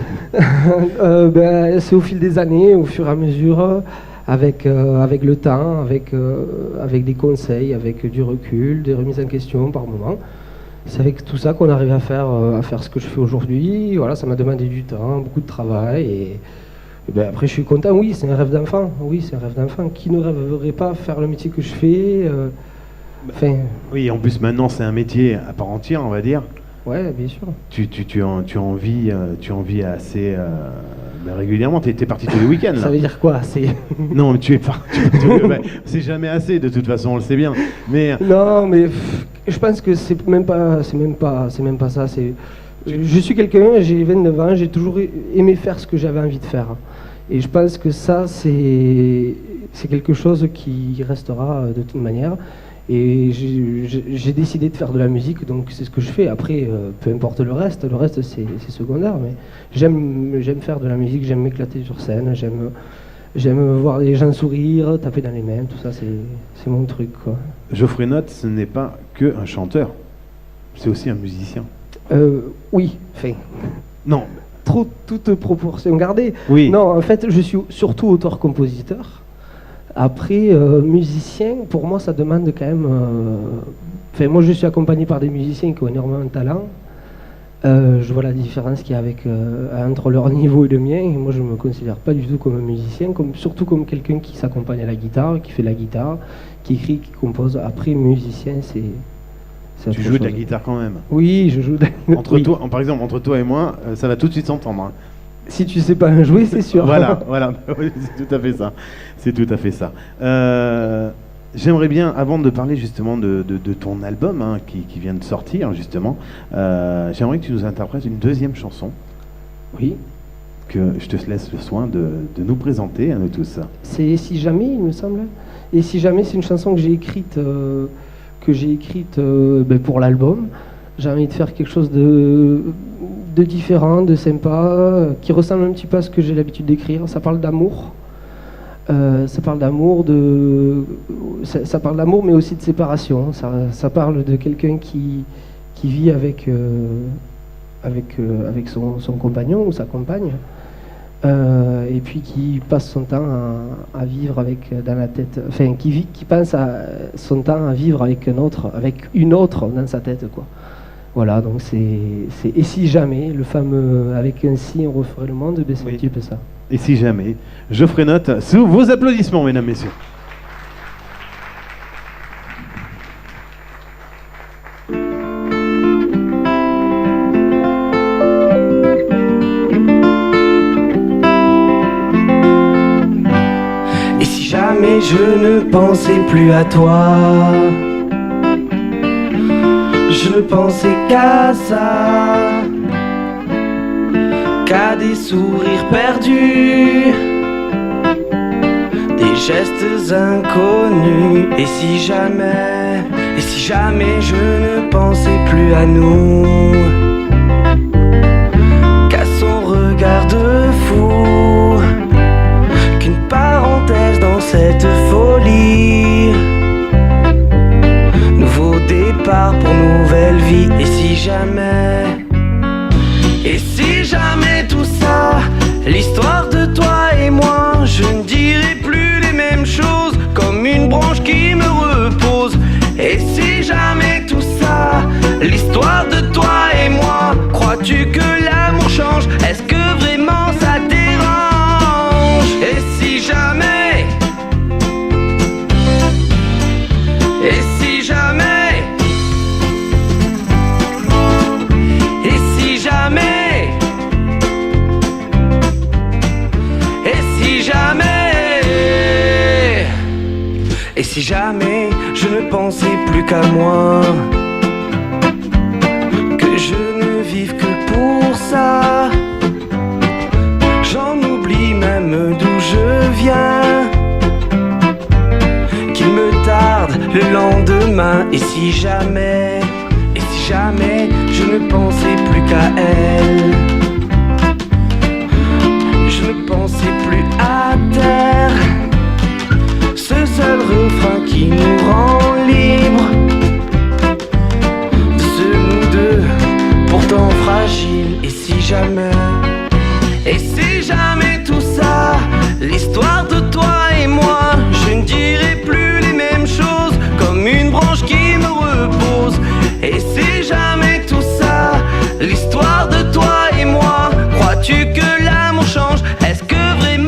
C'est au fil des années, au fur et à mesure, avec le temps, avec des conseils, avec du recul, des remises en question par moment. C'est avec tout ça qu'on arrive à faire ce que je fais aujourd'hui. Voilà, ça m'a demandé du temps, beaucoup de travail, Et ben après, je suis content. Oui, c'est un rêve d'enfant. Oui, c'est un rêve d'enfant. Qui ne rêverait pas faire le métier que je fais Enfin,
Oui, en plus maintenant c'est un métier à part entière, on va dire.
ouais, bien sûr.
Tu en vis assez régulièrement. T'es parti tous les week-ends là.
Ça veut dire quoi? C'est
Non, mais tu es pas. C'est jamais assez de toute façon, on le sait bien. Mais
non, mais je pense que c'est même pas ça. Je suis quelqu'un, j'ai 29 ans, j'ai toujours aimé faire ce que j'avais envie de faire. Et je pense que ça, c'est quelque chose qui restera de toute manière. Et j'ai décidé de faire de la musique, donc c'est ce que je fais. Après, peu importe le reste c'est secondaire. Mais j'aime faire de la musique, j'aime m'éclater sur scène, j'aime voir les gens sourire, taper dans les mains, tout ça, c'est mon truc, quoi.
Geoffrey Note, ce n'est pas que un chanteur, c'est aussi un musicien.
Oui, enfin,
Non,
toute proportion gardée.
oui.
Non, en fait, je suis surtout auteur-compositeur. Après, musicien, pour moi, ça demande quand même... Enfin, moi, je suis accompagné par des musiciens qui ont énormément de talent. Je vois la différence qu'il y a entre leur niveau et le mien. Et moi, je ne me considère pas du tout comme un musicien, surtout comme quelqu'un qui s'accompagne à la guitare, qui fait de la guitare, qui écrit, qui compose. Après, musicien, c'est
Tu joues de la guitare quand même.
Oui, je joue de... Oui.
Par exemple, entre toi et moi, ça va tout de suite s'entendre. Hein.
Si tu sais pas jouer, c'est sûr.
Voilà. Oui, c'est tout à fait ça. C'est tout à fait ça. J'aimerais bien, avant de parler justement de ton album hein, qui vient de sortir justement, j'aimerais que tu nous interprètes une deuxième chanson.
Oui.
Que je te laisse le soin de nous présenter à nous tous.
C'est Et si jamais, il me semble. Et si jamais, c'est une chanson que j'ai écrite, pour l'album. J'ai envie de faire quelque chose de différent, de sympa, qui ressemble un petit peu à ce que j'ai l'habitude d'écrire. Ça parle d'amour. Ça parle d'amour, mais aussi de séparation. Ça parle de quelqu'un qui vit avec son compagnon ou sa compagne, et puis qui passe son temps à vivre dans la tête, enfin qui passe son temps à vivre avec une autre dans sa tête, quoi. Voilà, donc c'est Et si jamais, le fameux avec un si on referait le monde, c'est un petit peu ça.
Et si jamais, Geoffrey Note, sous vos applaudissements, mesdames, messieurs.
Et si jamais je ne pensais plus à toi, je ne pensais qu'à ça, qu'à des sourires perdus, des gestes inconnus. Et si jamais je ne pensais plus à nous, qu'à son regard de fou, qu'une parenthèse dans cette folie, nouveau départ pour nouvelle vie. Et si jamais tout ça, l'histoire de toi et moi, je ne dirai plus les mêmes choses, comme une branche qui me repose. Et si jamais tout ça, l'histoire de toi et moi, crois-tu que l'amour change? Est-ce que vraiment ça dérange? Et si jamais, et si jamais, et si jamais, et si jamais, et si jamais je ne pensais plus qu'à moi, que je ne vive que pour ça, j'en oublie même d'où je viens, qu'il me tarde le lendemain. Et si jamais je ne pensais plus qu'à elle, je ne pensais plus à terre, ce seul refrain qui nous rend libres de ce nous deux, pourtant fragiles. Et si jamais tout ça, l'histoire de toi et moi, je ne dirai plus les mêmes choses, comme une branche qui me repose. Et si jamais tout ça, l'histoire de toi et moi, crois-tu que l'amour change? Est-ce que vraiment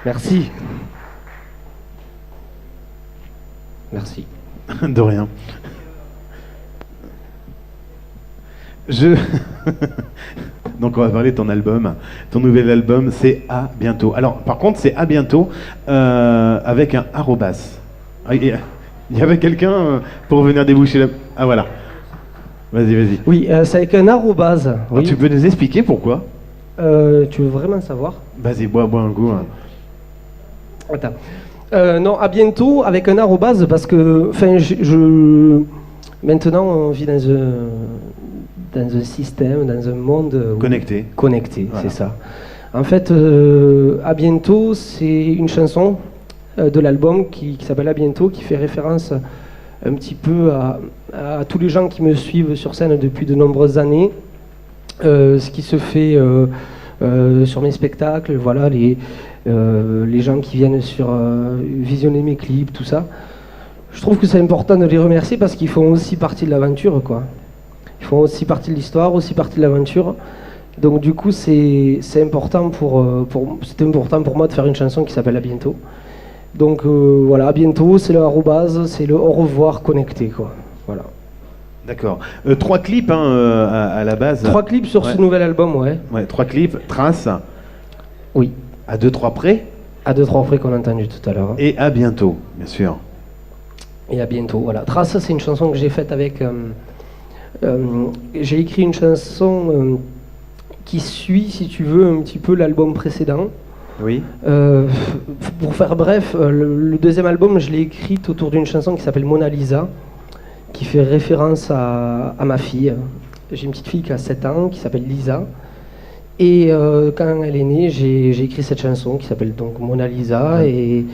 Merci. Merci.
De rien. Donc on va parler de ton album. Ton nouvel album, c'est À bientôt. Alors par contre, c'est À bientôt avec un arrobas. Ah, il y avait quelqu'un pour venir déboucher la... Ah voilà. Vas-y.
Oui, c'est avec un arrobase. Oui.
Tu peux nous expliquer pourquoi?
Tu veux vraiment savoir?
Vas-y, bois un coup. Hein.
Attends. Non, à bientôt avec un arrobase parce que, enfin, maintenant on vit dans un système, dans un monde
Connecté,
voilà. C'est ça. En fait, à bientôt, c'est une chanson de l'album qui s'appelle À bientôt, qui fait référence un petit peu à tous les gens qui me suivent sur scène depuis de nombreuses années, ce qui se fait sur mes spectacles, voilà, les gens qui viennent visionner mes clips, tout ça. Je trouve que c'est important de les remercier parce qu'ils font aussi partie de l'aventure, quoi. Ils font aussi partie de l'histoire, aussi partie de l'aventure. Donc du coup, c'est important c'était important pour moi de faire une chanson qui s'appelle À bientôt. Donc voilà, à bientôt, c'est le arrobase, c'est le au revoir connecté, quoi. Voilà.
D'accord. 3 clips hein, à la base.
3 clips sur ce nouvel album, ouais.
Ouais, 3 clips, Trace.
Oui.
À 2-3 près.
À 2-3 près qu'on a entendu tout à l'heure.
Et À bientôt, bien sûr.
Et À bientôt, voilà. Trace, c'est une chanson que j'ai faite avec... j'ai écrit une chanson qui suit, si tu veux, un petit peu l'album précédent.
Oui.
Pour faire bref, le deuxième album, je l'ai écrit autour d'une chanson qui s'appelle Mona Lisa, qui fait référence à ma fille. J'ai une petite fille qui a 7 ans, qui s'appelle Lisa. Et quand elle est née, j'ai écrit cette chanson qui s'appelle donc Mona Lisa. Et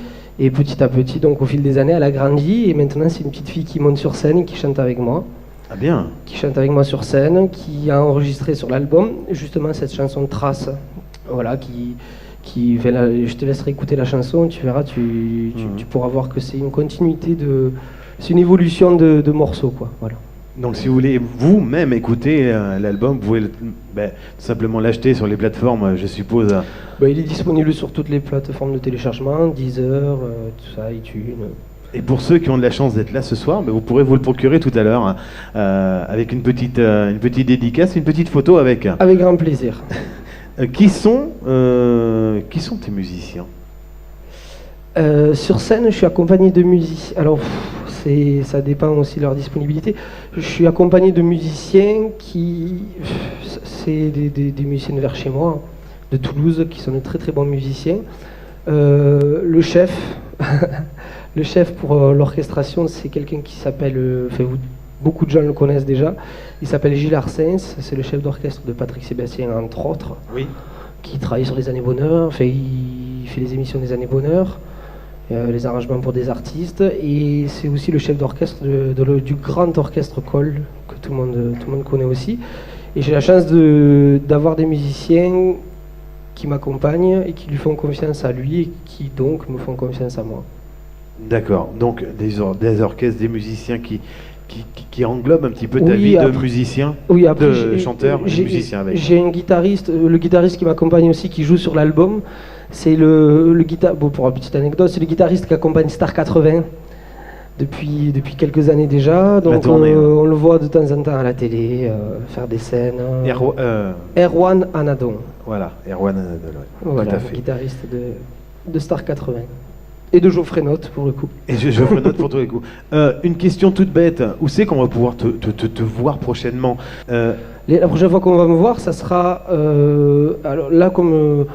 petit à petit, donc au fil des années, elle a grandi. Et maintenant, c'est une petite fille qui monte sur scène et qui chante avec moi.
Ah bien.
Qui chante avec moi sur scène, qui a enregistré sur l'album justement cette chanson de Trace. Voilà, je te laisserai écouter la chanson, tu verras, tu pourras voir que c'est une continuité c'est une évolution de morceaux, quoi. Voilà.
Donc si vous voulez vous-même écouter l'album, vous pouvez tout simplement l'acheter sur les plateformes, je suppose.
Il est disponible sur toutes les plateformes de téléchargement, Deezer, tout ça, iTunes.
Et pour ceux qui ont de la chance d'être là ce soir, vous pourrez vous le procurer tout à l'heure avec une petite dédicace, une petite photo avec.
Avec grand plaisir.
Qui sont tes musiciens?
Sur scène, je suis accompagné de musiciens. Alors, ça dépend aussi de leur disponibilité. Je suis accompagné de musiciens c'est des musiciens de vers chez moi, de Toulouse, qui sont de très très bons musiciens. Le chef, le chef pour l'orchestration, c'est quelqu'un qui s'appelle, beaucoup de gens le connaissent déjà, il s'appelle Gilles Arsens, c'est le chef d'orchestre de Patrick Sébastien, entre autres,
oui.
Qui travaille sur les années Bonheur, il fait les émissions des années Bonheur, les arrangements pour des artistes, et c'est aussi le chef d'orchestre du grand orchestre Cole, que tout le monde connaît aussi. Et j'ai la chance d'avoir des musiciens qui m'accompagnent et qui lui font confiance à lui et qui donc me font confiance à moi.
D'accord, donc des orchestres, des musiciens qui englobent un petit peu ta vie de musicien,
après,
de chanteur, de musicien avec.
J'ai un guitariste, le guitariste qui m'accompagne aussi, qui joue sur l'album, c'est le guitariste, pour une petite anecdote, c'est le guitariste qui accompagne Star 80 depuis quelques années déjà, donc on le voit de temps en temps à la télé, faire des scènes. Erwan Anadon.
Voilà, Erwan Anadon,
voilà,
tout à fait.
Guitariste de Star 80. Et de Geoffrey Note, pour le coup.
Et Geoffrey Note pour tous les coups. Une question toute bête, où c'est qu'on va pouvoir te voir prochainement?
La prochaine fois qu'on va me voir, ça sera... alors là, comme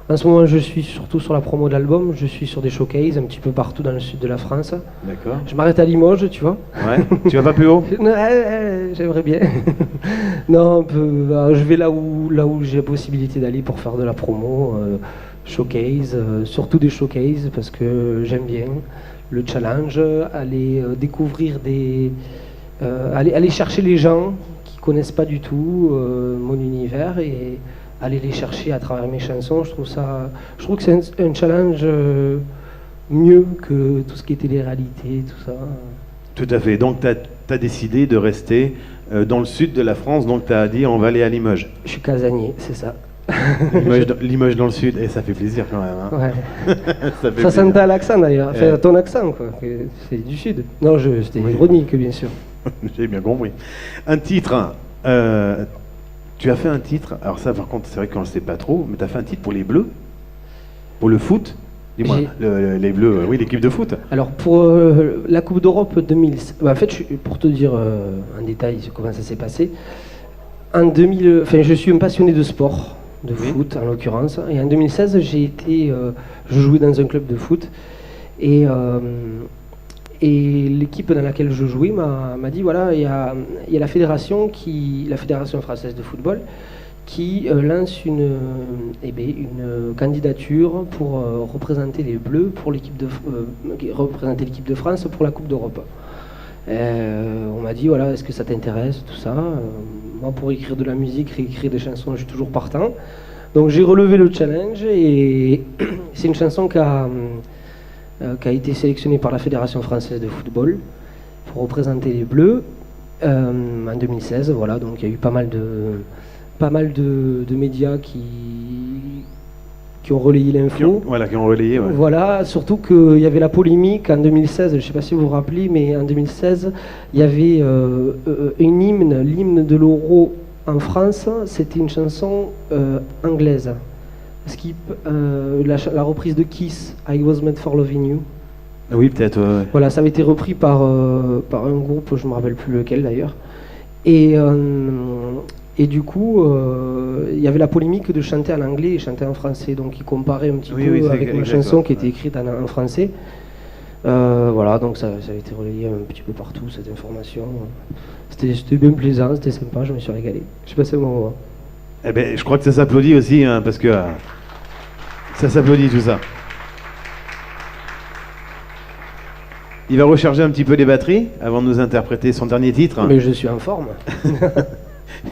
en ce moment je suis surtout sur la promo de l'album, je suis sur des showcases un petit peu partout dans le sud de la France.
D'accord.
Je m'arrête à Limoges, tu vois.
Ouais. Tu vas pas plus haut?
J'aimerais bien. Non, je vais là où j'ai la possibilité d'aller pour faire de la promo. Showcase, surtout des showcases parce que j'aime bien le challenge, aller découvrir aller chercher les gens qui connaissent pas du tout mon univers et aller les chercher à travers mes chansons. Je trouve que c'est un challenge mieux que tout ce qui est télé-réalité, tout ça.
Tout à fait. Donc tu as décidé de rester dans le sud de la France, donc tu as dit on va aller à Limoges.
Je suis casanier, c'est ça.
Limoges dans le sud, et ça fait plaisir quand même. Hein.
Ouais.
Ça fait
Ça
plaisir.
sentait à l'accent d'ailleurs, enfin, à ton accent quoi, que c'est du sud. Non, c'était
Oui.
ironique bien sûr.
J'ai bien compris. Un titre. Tu as fait un titre. Alors ça, par contre, c'est vrai qu'on ne le sait pas trop, mais tu as fait un titre pour les Bleus, pour le foot. Dis-moi, les Bleus, oui, l'équipe de foot.
Alors pour la Coupe d'Europe 2000, en fait, pour te dire en détail comment ça s'est passé, en 2000, enfin, je suis un passionné de sport, de
Oui.
foot en l'occurrence, et en 2016, je jouais dans un club de foot, et l'équipe dans laquelle je jouais m'a dit voilà, il y a la fédération française de football qui lance une candidature pour représenter les Bleus pour représenter l'équipe de France pour la Coupe d'Europe. On m'a dit voilà, est-ce que ça t'intéresse, tout ça. Moi, pour écrire de la musique, réécrire des chansons, je suis toujours partant. Donc j'ai relevé le challenge et c'est une chanson qui a été sélectionnée par la Fédération française de football pour représenter les Bleus en 2016. Voilà, donc il y a eu pas mal de médias qui ont relayé l'info.
Qui ont relayé. Ouais.
Voilà, surtout qu'il y avait la polémique en 2016, je ne sais pas si vous vous rappelez, mais en 2016, il y avait l'hymne de l'Euro en France, c'était une chanson anglaise. La reprise de Kiss, I Was Meant for Loving You.
Oui, peut-être. Ouais.
Voilà, ça avait été repris par un groupe, je ne me rappelle plus lequel d'ailleurs. Et du coup, il y avait la polémique de chanter en anglais et chanter en français. Donc ils comparaient un petit peu avec ma chanson qui était écrite en français. Voilà, donc ça a été relayé un petit peu partout, cette information. C'était bien plaisant, c'était sympa, je me suis régalé. J'ai passé un bon moment.
Eh ben, je crois que ça s'applaudit aussi, hein, parce que ça s'applaudit tout ça. Il va recharger un petit peu les batteries avant de nous interpréter son dernier titre.
Mais je suis en forme.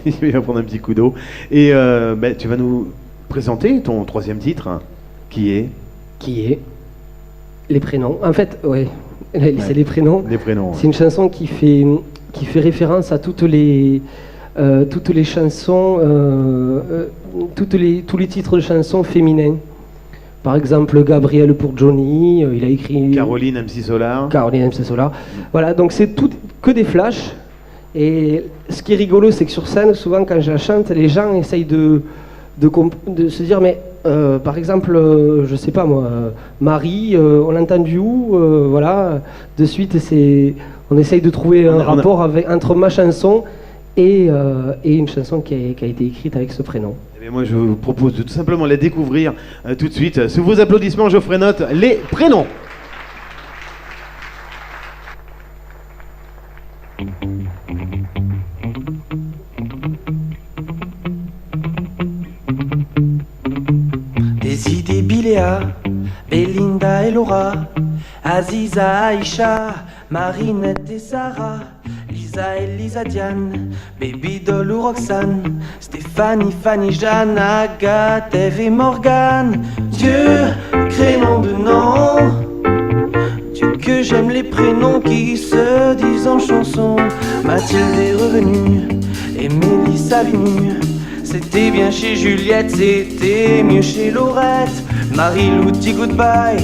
Il va prendre un petit coup d'eau. Et tu vas nous présenter ton troisième titre, qui est
Les prénoms. En fait, c'est les prénoms.
Les prénoms.
C'est une chanson qui fait référence à toutes les chansons, tous les titres de chansons féminins. Par exemple, Gabriel pour Johnny, il a écrit...
Caroline MC Solar.
Voilà, donc c'est tout que des flashs. Et ce qui est rigolo, c'est que sur scène, souvent quand je la chante, les gens essayent de se dire, mais par exemple, je sais pas moi, Marie, on l'a entendu où voilà, de suite, on essaye de trouver un rapport entre ma chanson et une chanson qui a été écrite avec ce prénom.
Eh bien, moi, je vous propose de tout simplement la découvrir tout de suite. Sous vos applaudissements, je ferai note les prénoms.
Décidé Biléa, Belinda et Laura, Aziza, Aïcha, Marinette et Sarah, Lisa et Lisa Diane, Baby Doll ou Roxane, Stéphanie, Fanny, Jeanne, Agathe, Eve et Morgane. Dieu, crénom de nom, Dieu que j'aime les prénoms qui se disent en chanson. Mathilde est revenue et Mélissa venue. C'était bien chez Juliette, c'était mieux chez Laurette. Marie-Lou dit goodbye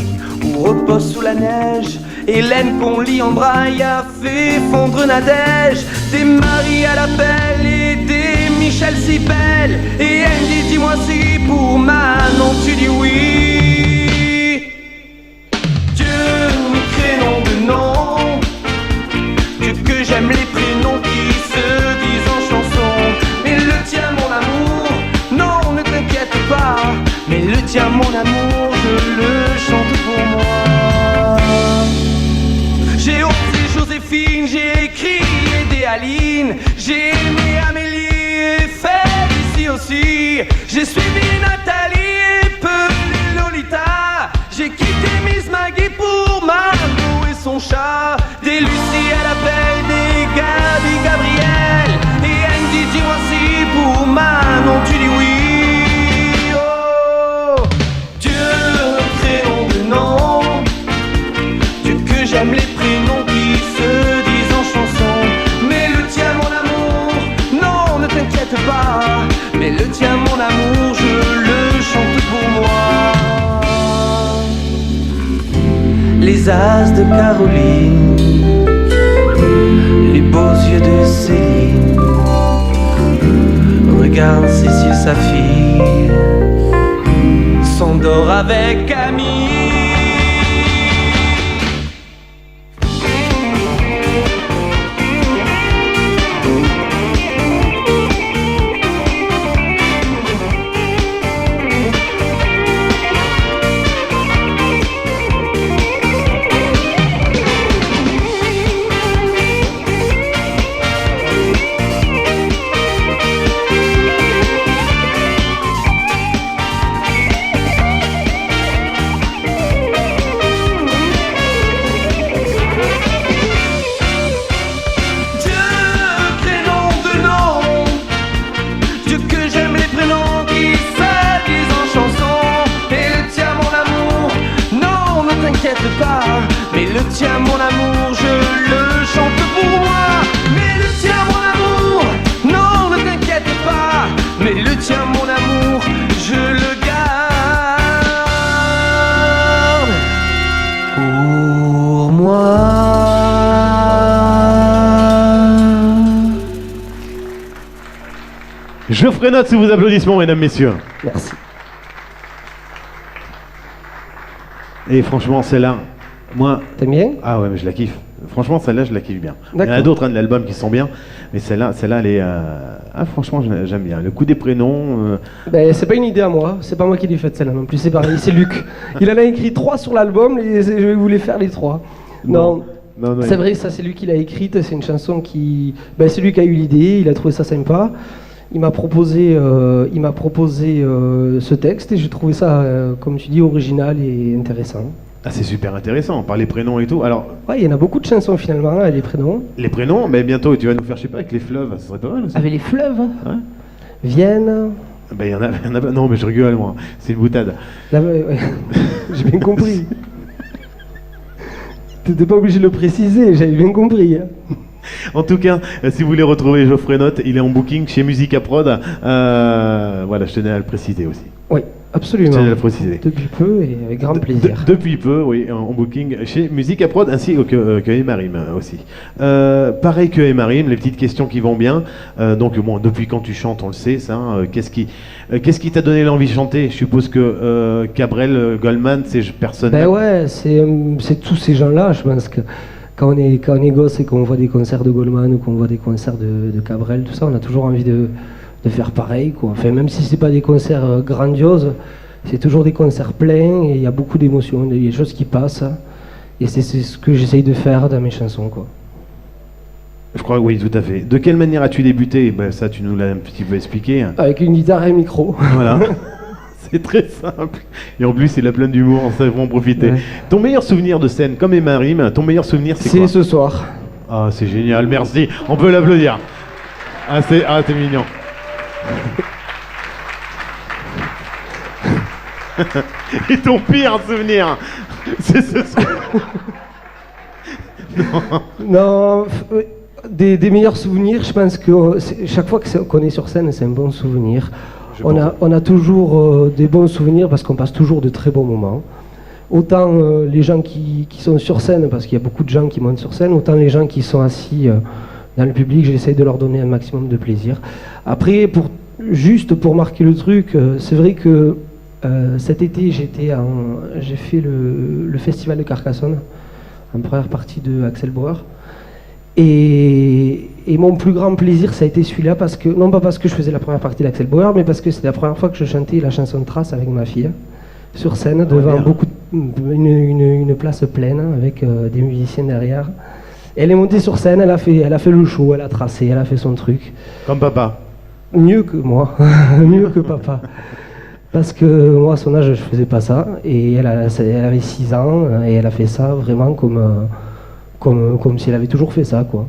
ou repose sous la neige. Hélène qu'on lit en braille a fait fondre Nadège. Des Marie à l'appel et des Michel si belle. Et Andy, dis-moi si pour Manon tu dis oui. Dieu, mes prénoms de nom, Dieu que j'aime les prénoms qui se disent en chanson. Mais le tien mon amour, non ne t'inquiète pas. Mais le tien mon amour, je le chante pour moi. J'ai osé Joséphine, j'ai écrit aidé Aline. J'ai aimé Amélie et Félicie aussi. J'ai suivi Nathalie et Peul et Lolita. J'ai quitté Miss Maggie pour Margot et son chat. Des Lucie à l'appel, des Gabi, Gabriel. Et Andy, dis-moi si pour Manon tu dis oui. Oh, Dieu, prénom de nom, Dieu que j'aime les prénoms qui se disent en chanson. Mais le tien mon amour, non ne t'inquiète pas. Mais le tien mon amour, je glaces de Caroline, les beaux yeux de Céline. Regarde ses yeux saphirs, s'endort avec Camille. Mais le tien, mon amour, je le chante pour moi. Mais le tien, mon amour, non, ne t'inquiète pas. Mais le tien, mon amour, je le garde pour moi.
Geoffrey Note sous vos applaudissements, mesdames, messieurs.
Merci.
Et franchement, celle-là, moi...
T'aimes bien?
Ah ouais, mais je la kiffe. Franchement, celle-là, je la kiffe bien. Il y en
D'accord.
a d'autres de l'album qui sont bien, mais celle-là, elle est... Ah, franchement, j'aime bien. Le coup des prénoms...
Ben, c'est pas une idée à moi, c'est pas moi qui l'ai faite celle-là non plus, c'est pareil, c'est Luc. Il en a écrit 3 sur l'album et je vais vous les faire les 3. Non,
non,
c'est vrai, ça c'est lui qui l'a écrite, c'est une chanson qui... Ben, c'est lui qui a eu l'idée, il a trouvé ça sympa. Il m'a proposé, ce texte et j'ai trouvé ça, comme tu dis, original et intéressant.
Ah, c'est super intéressant, par les prénoms et tout. Alors,
Ouais, il y en a beaucoup de chansons finalement, les prénoms.
les prénoms, mais bientôt, tu vas nous faire, je sais pas, avec les fleuves, ça serait pas mal aussi.
Avec les fleuves,
Ouais.
Vienne...
Ben, il y en a... Non, mais je rigole, moi. C'est une boutade.
Là, ouais. J'ai bien compris. T'étais pas obligé de le préciser, j'avais bien compris.
En tout cas, si vous voulez retrouver Geoffrey Note, il est en booking chez Musica Prod. Voilà, je tenais à le préciser aussi.
Oui,
Je
absolument.
tenais à le préciser.
Depuis peu et avec grand plaisir.
Depuis peu, oui, en booking chez Musica Prod ainsi que Emarim aussi. Pareil que Emarim, les petites questions qui vont bien. Donc bon, depuis quand tu chantes, on le sait, ça. Qu'est-ce qui t'a donné l'envie de chanter? Je suppose que Cabrel, Goldman, ces personnes.
Ben ouais, c'est tous ces gens-là, je pense que quand on est gosse et qu'on voit des concerts de Goldman ou qu'on voit des concerts de Cabrel, tout ça, on a toujours envie de faire pareil, quoi. Enfin, même si c'est pas des concerts grandioses, c'est toujours des concerts pleins et il y a beaucoup d'émotions, il y a des choses qui passent. Et c'est ce que j'essaye de faire dans mes chansons, quoi.
Je crois, oui, tout à fait. De quelle manière as-tu débuté? Ben, ça, tu nous l'as un petit peu expliqué.
Avec une guitare et un micro.
Voilà. C'est très simple. Et en plus, il a plein d'humour, on sait en profiter.
Ouais.
Ton meilleur souvenir de scène, comme Emarim, ton meilleur souvenir, c'est quoi?
C'est ce soir.
Ah, c'est génial, merci. On peut l'applaudir. Ah, c'est mignon. Et ton pire souvenir, c'est ce soir.
Non, des meilleurs souvenirs, je pense que chaque fois qu'on est sur scène, c'est un bon souvenir. On a toujours des bons souvenirs parce qu'on passe toujours de très bons moments. Autant les gens qui sont sur scène, parce qu'il y a beaucoup de gens qui montent sur scène, autant les gens qui sont assis dans le public, j'essaie de leur donner un maximum de plaisir. Après, juste pour marquer le truc, c'est vrai que cet été, j'ai fait le festival de Carcassonne, en première partie de Axel Bauer. Et mon plus grand plaisir, ça a été celui-là, non pas parce que je faisais la première partie d'Axel Bauer, mais parce que c'était la première fois que je chantais la chanson de Trace avec ma fille, sur scène, devant une place pleine, avec des musiciens derrière. Elle est montée sur scène, elle a fait le show, elle a tracé, elle a fait son truc.
Comme papa.
Mieux que moi, mieux que papa. Parce que moi, à son âge, je faisais pas ça. Et elle avait 6 ans, et elle a fait ça vraiment comme si elle avait toujours fait ça, quoi.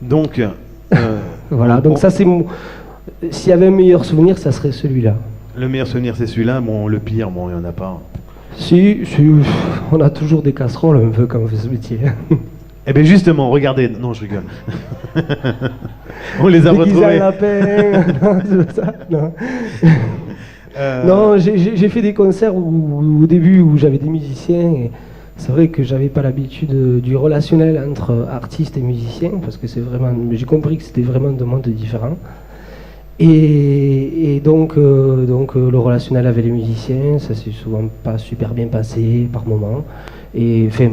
Donc,
voilà, donc ça c'est s'il y avait un meilleur souvenir, ça serait celui-là.
le meilleur souvenir, c'est celui-là. Bon, le pire, bon, il n'y en a pas.
Si, on a toujours des casseroles un peu quand on fait ce métier.
Eh bien justement, regardez, non je rigole. On les a
Déguisé en
retrouvés.
lapin, non, c'est ça, non. Non, j'ai fait des concerts où, au début où j'avais des musiciens et c'est vrai que j'avais pas l'habitude du relationnel entre artistes et musiciens, parce que j'ai compris que c'était vraiment deux mondes différents. Et donc le relationnel avec les musiciens, ça s'est souvent pas super bien passé par moments. Et enfin,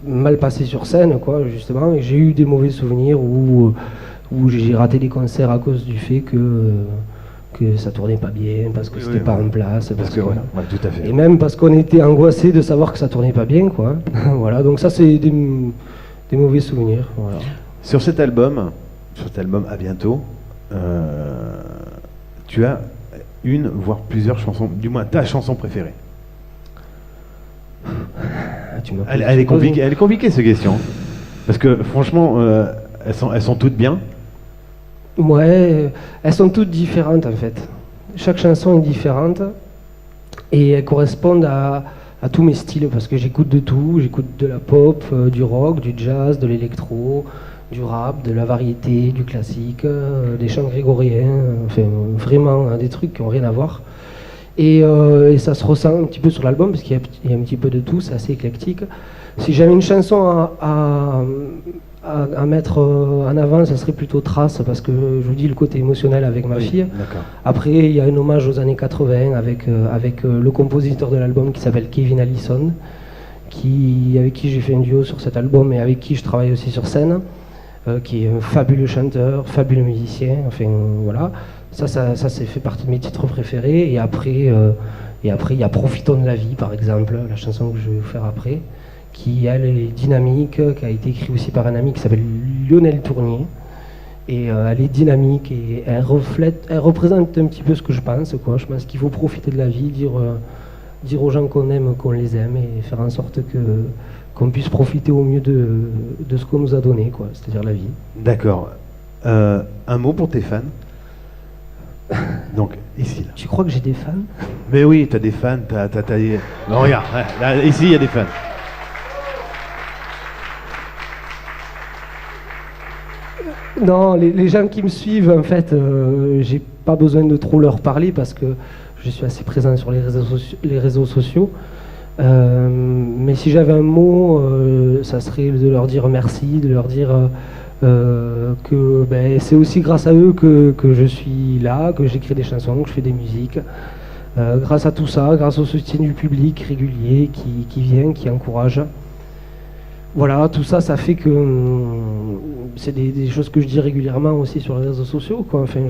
mal passé sur scène, quoi, justement. Et j'ai eu des mauvais souvenirs où j'ai raté des concerts à cause du fait que ça tournait pas bien, parce que c'était pas en place. Parce que
voilà. Ouais, tout à fait.
Et même parce qu'on était angoissé de savoir que ça tournait pas bien, quoi. Voilà, donc ça c'est des mauvais souvenirs. Voilà.
Sur cet album À bientôt, tu as une, voire plusieurs chansons, du moins ta chanson préférée. Elle est compliquée cette question. Parce que franchement, elles sont toutes bien.
Ouais, elles sont toutes différentes en fait. Chaque chanson est différente et elles correspondent à tous mes styles parce que j'écoute de tout. J'écoute de la pop, du rock, du jazz, de l'électro, du rap, de la variété, du classique, des chants grégoriens, enfin vraiment des trucs qui n'ont rien à voir. Et ça se ressent un petit peu sur l'album parce qu'il y a un petit peu de tout, c'est assez éclectique. Si j'avais une chanson à mettre en avant, ça serait plutôt Trace, parce que je vous dis le côté émotionnel avec ma fille.
D'accord.
Après, il y a un hommage aux années 80 avec le compositeur de l'album qui s'appelle Kevin Allison, avec qui j'ai fait un duo sur cet album et avec qui je travaille aussi sur scène, qui est un fabuleux chanteur, fabuleux musicien, enfin voilà. Ça c'est fait partie de mes titres préférés. Et après, il y a Profitons de la vie, par exemple, la chanson que je vais vous faire après, qui elle est dynamique, qui a été écrite aussi par un ami qui s'appelle Lionel Tournier. Et elle est dynamique et elle représente un petit peu ce que je pense, quoi. Je pense qu'il faut profiter de la vie, dire aux gens qu'on aime, qu'on les aime, et faire en sorte qu'on puisse profiter au mieux de ce qu'on nous a donné, quoi, c'est-à-dire la vie.
D'accord. Un mot pour tes fans. Donc, ici, là.
Tu crois que j'ai des fans?
Mais oui, t'as des fans, Non, regarde, là, ici, il y a des fans.
Non, les gens qui me suivent, en fait, j'ai pas besoin de trop leur parler parce que je suis assez présent sur les réseaux sociaux. Mais si j'avais un mot, ça serait de leur dire merci, de leur dire que c'est aussi grâce à eux que je suis là, que j'écris des chansons, que je fais des musiques. Grâce à tout ça, grâce au soutien du public régulier qui vient, qui encourage. Voilà, tout ça, ça fait que c'est des choses que je dis régulièrement aussi sur les réseaux sociaux, quoi. Enfin,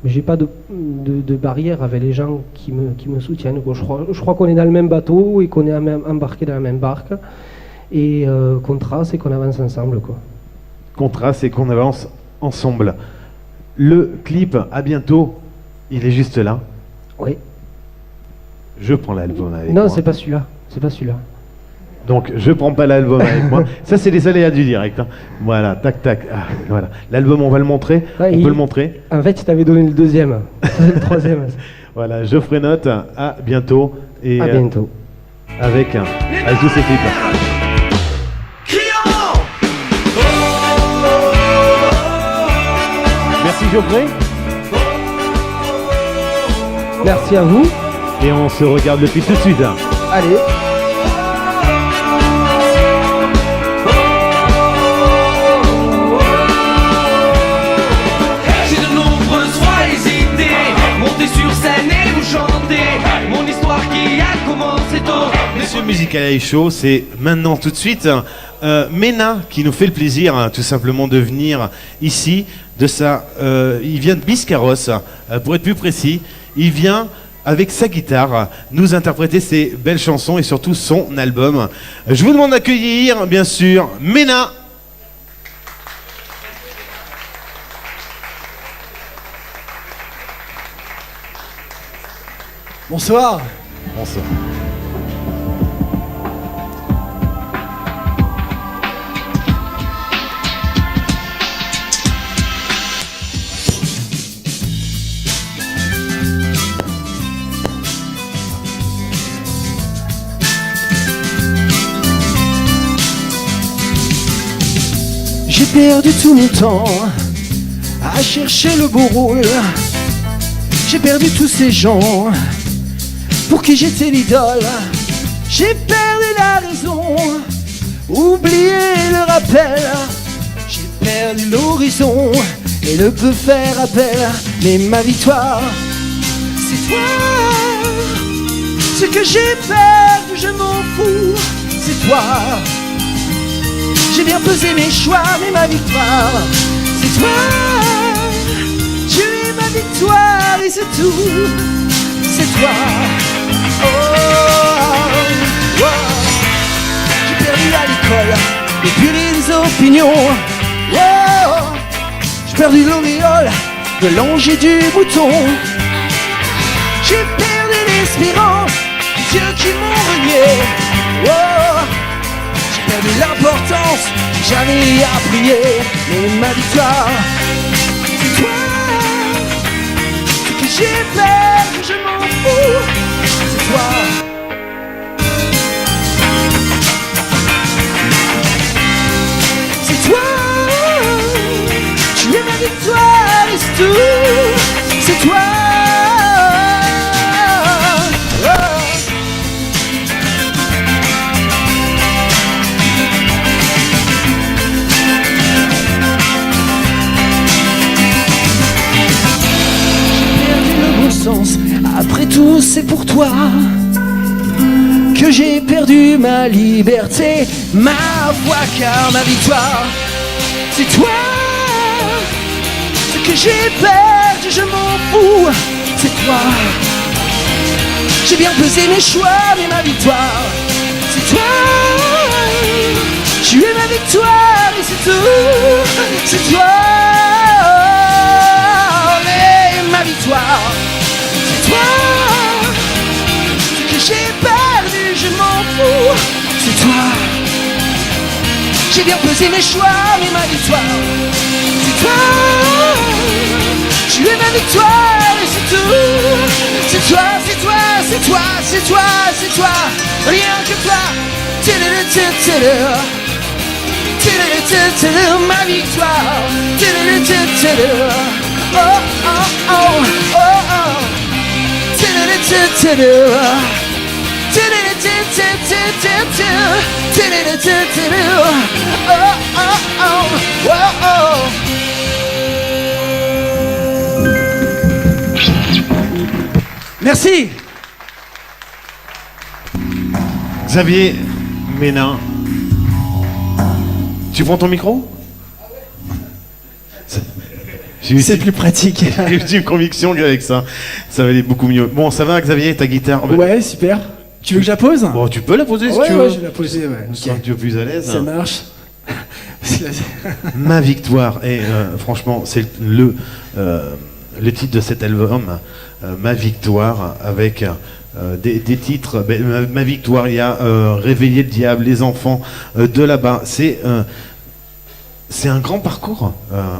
j'ai pas de barrière avec les gens qui me soutiennent, quoi. Je crois qu'on est dans le même bateau et qu'on est embarqué dans la même barque et qu'on trace et qu'on avance ensemble, quoi.
Qu'on trace et qu'on avance ensemble. Le clip À bientôt, il est juste là.
Oui.
Je prends l'album avec
moi. Non,
c'est
pas celui-là. C'est pas celui-là.
Donc, je prends pas l'album avec moi. Ça, c'est les aléas du direct. Hein. Voilà, tac, tac. Ah, voilà. L'album, on va le montrer.
Ouais,
on peut le montrer.
En fait, il t'avait donné le deuxième. C'est le troisième.
Voilà, je ferai note. À bientôt. Et,
à bientôt.
Avec tous ces clips. Merci Geoffrey.
Merci à vous.
Et on se regarde le clip tout de suite.
Allez.
Sur scène et vous chantez mon histoire qui a commencé tôt.
Monsieur Musical Live Show, c'est maintenant tout de suite Mena qui nous fait le plaisir tout simplement de venir ici. Il vient de Biscarrosse, pour être plus précis. Il vient avec sa guitare nous interpréter ses belles chansons et surtout son album. Je vous demande d'accueillir bien sûr Mena.
Bonsoir.
Bonsoir.
J'ai perdu tout mon temps à chercher le beau rôle. J'ai perdu tous ces gens pour qui j'étais l'idole. J'ai perdu la raison, oublié le rappel. J'ai perdu l'horizon et ne peux faire appel. Mais ma victoire, c'est toi. Ce que j'ai perdu, je m'en fous, c'est toi. J'ai bien pesé mes choix, mais ma victoire, c'est toi. Tu es ma victoire et c'est tout, c'est toi. Oh, oh. J'ai perdu à l'école, et puis les opinions. Oh, j'ai perdu l'auréole de l'ange et du mouton. J'ai perdu l'espérance, Dieu qui m'ont renié. Oh, j'ai perdu l'importance, j'ai jamais à prier. Mais ma victoire, c'est toi. Ce que j'ai perdu, je m'en fous, c'est toi. C'est toi. Tu es ma victoire et c'est tout. C'est toi. Après tout, c'est pour toi que j'ai perdu ma liberté, ma foi, car ma victoire, c'est toi. Ce que j'ai perdu, je m'en fous, c'est toi. J'ai bien pesé mes choix, mais ma victoire, c'est toi. Tu es ma victoire et c'est tout, c'est toi. Mais ma victoire, toi. Ce que j'ai perdu, je m'en fous, c'est toi. J'ai bien pesé mes choix, mais ma victoire, c'est toi. Tu es ma victoire et c'est tout. C'est toi, c'est toi, c'est toi, c'est toi, c'est toi. Rien que toi. Ma victoire. Oh, oh, oh, oh, oh. Merci.
Xavier Ménin, tu prends ton micro?
C'est plus pratique.
J'ai une conviction qu'avec ça, ça va aller beaucoup mieux. Bon, ça va Xavier, ta guitare?
Ouais, super. Tu veux que je la pose?
Bon, tu peux la poser si
ouais,
tu veux.
Ouais, je vais la poser, ouais.
Okay. Tu es plus à l'aise.
Ça marche.
Ma victoire, et franchement, c'est le titre de cet album, Ma victoire, avec des titres. Ma victoire, il y a Réveiller le diable, Les enfants de là-bas. C'est un grand parcours.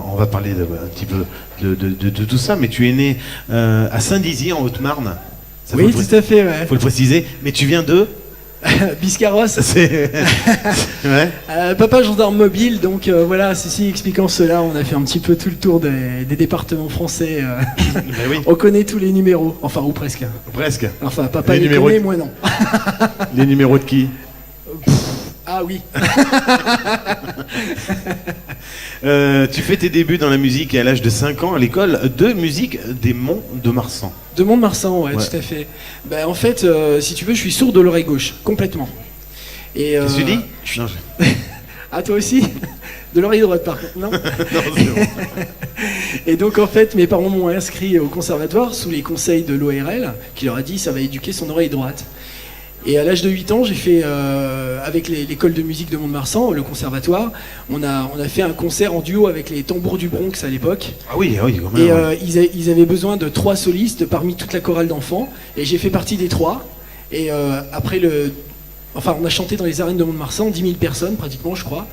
On va parler un petit peu de tout ça, mais tu es né à Saint-Dizier, en Haute-Marne.
Oui, tout à fait, ouais.
Faut le préciser. Mais tu viens de
Biscarrosse.
C'est ouais.
Papa gendarme mobile, donc voilà, ceci expliquant cela, on a fait un petit peu tout le tour des départements français.
Ben oui.
On connaît tous les numéros, enfin ou presque.
Presque.
Enfin, papa les connaît, moi non.
Les numéros de qui?
Ah oui.
Tu fais tes débuts dans la musique à l'âge de 5 ans à l'école de musique des Monts de Marsan.
De Monts de Marsan, ouais, tout à fait. Ben, en fait, si tu veux, je suis sourd de l'oreille gauche, complètement. Et
qu'est-ce que tu dis? Non,
Ah, toi aussi? De l'oreille droite, par contre, non?
Non, c'est bon.
Et donc, en fait, mes parents m'ont inscrit au conservatoire sous les conseils de l'ORL, qui leur a dit ça va éduquer son oreille droite. Et à l'âge de 8 ans, j'ai fait, avec l'école de musique de Mont-de-Marsan, le conservatoire, on a fait un concert en duo avec les Tambours du Bronx à l'époque.
Ah oui, quand même.
Et ils avaient besoin de 3 solistes parmi toute la chorale d'enfants. Et j'ai fait partie des 3. Et après on a chanté dans les arènes de Mont-de-Marsan, 10 000 personnes pratiquement, je crois.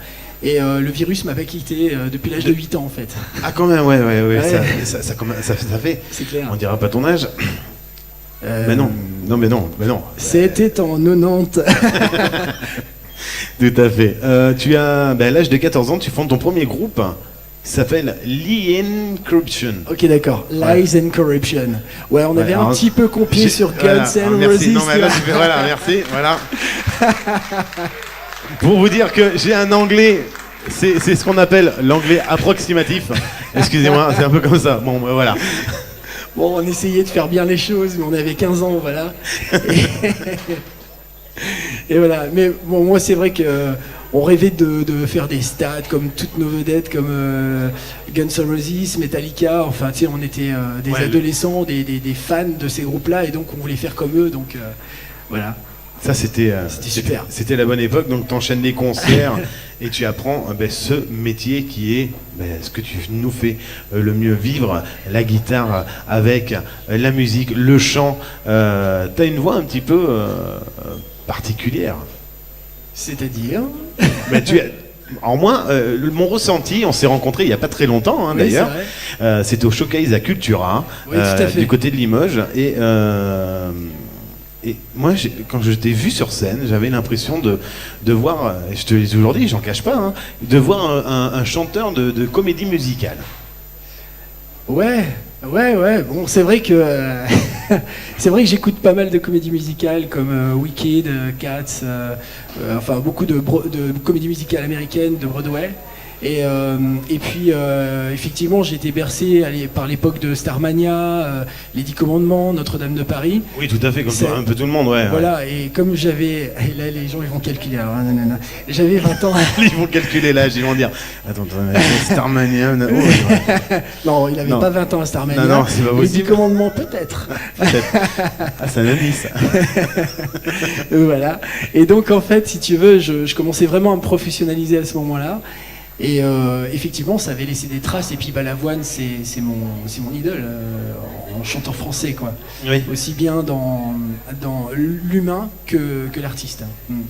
Et le virus m'a pas quitté depuis l'âge de 8 ans, en fait.
Ah quand même, ouais. Ça fait. C'est
clair.
On dira pas ton âge. Mais non.
C'était en 90.
Tout à fait. Tu as, à l'âge de 14 ans, tu fondes ton premier groupe. qui s'appelle Lies and Corruption.
Ok, d'accord. Lies and Corruption. Ouais, on avait un petit peu copié
j'ai-
sur
voilà,
Guns N'
merci.
Roses.
Non, mais là, voilà, merci. Voilà. Pour vous dire que j'ai un anglais, c'est ce qu'on appelle l'anglais approximatif. Excusez-moi, c'est un peu comme ça. Bon, ben, voilà.
Bon, on essayait de faire bien les choses, mais on avait 15 ans, voilà. Et voilà. Mais bon, moi, c'est vrai que on rêvait de faire des stades comme toutes nos vedettes, comme Guns N' Roses, Metallica. Enfin, tu sais, on était des adolescents, des fans de ces groupes-là, et donc on voulait faire comme eux. Donc voilà.
Ça, c'était
super.
C'était la bonne époque. Donc, tu enchaînes les concerts et tu apprends ce métier qui est ce que tu nous fais le mieux vivre, la guitare avec la musique, le chant. Tu as une voix un petit peu particulière.
C'est-à-dire
Mais en moi, mon ressenti, on s'est rencontrés il n'y a pas très longtemps,
Oui,
d'ailleurs.
c'est vrai.
C'était au Showcase à Cultura,
Oui, tout à fait.
du côté de Limoges. Et moi, quand je t'ai vu sur scène, j'avais l'impression de voir, je te le dis aujourd'hui, j'en cache pas, de voir un chanteur de comédie musicale.
Ouais. Bon, c'est vrai que j'écoute pas mal de comédies musicales comme Wicked, Cats, enfin beaucoup de comédies musicales américaines de Broadway. Et puis effectivement, j'ai été bercé par l'époque de Starmania, Les 10 Commandements, Notre-Dame de Paris.
Oui, tout à fait, comme
C'est-
un peu tout le monde, ouais.
Voilà, et comme j'avais, et là les gens ils vont calculer, alors, nanana. J'avais 20 ans.
Ils vont calculer l'âge, ils vont dire attends, Starmania.
Non, il avait
Non.
pas 20 ans à Starmania.
Non, c'est pas
Les 10
possible.
Commandements peut-être.
Ah, ça l'a dit, ça.
Voilà. Et donc en fait, si tu veux, je commençais vraiment à me professionnaliser à ce moment-là. Et effectivement, ça avait laissé des traces. Et puis Balavoine, c'est mon idole en chantant français, quoi.
Oui.
Aussi bien dans l'humain que l'artiste. Mm.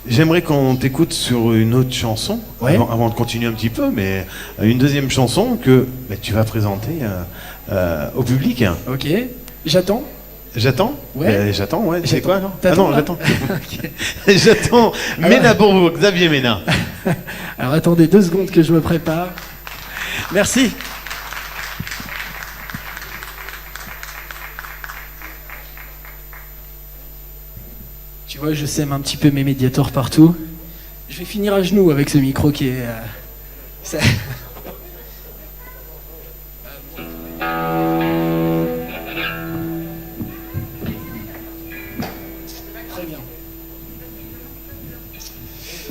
J'aimerais qu'on t'écoute sur une autre chanson,
Ouais.
avant de continuer un petit peu, mais une deuxième chanson que tu vas présenter au public.
Ok. J'attends.
J'attends.
Ouais.
J'attends, ouais. C'est
J'attends.
quoi, alors? Ah
T'attends,
non,
là
j'attends. J'attends. Ména pour vous, Xavier Ména.
Alors attendez 2 secondes que je me prépare. Merci. Tu vois, je sème un petit peu mes médiators partout. Je vais finir à genoux avec ce micro qui est... ça- Très bien.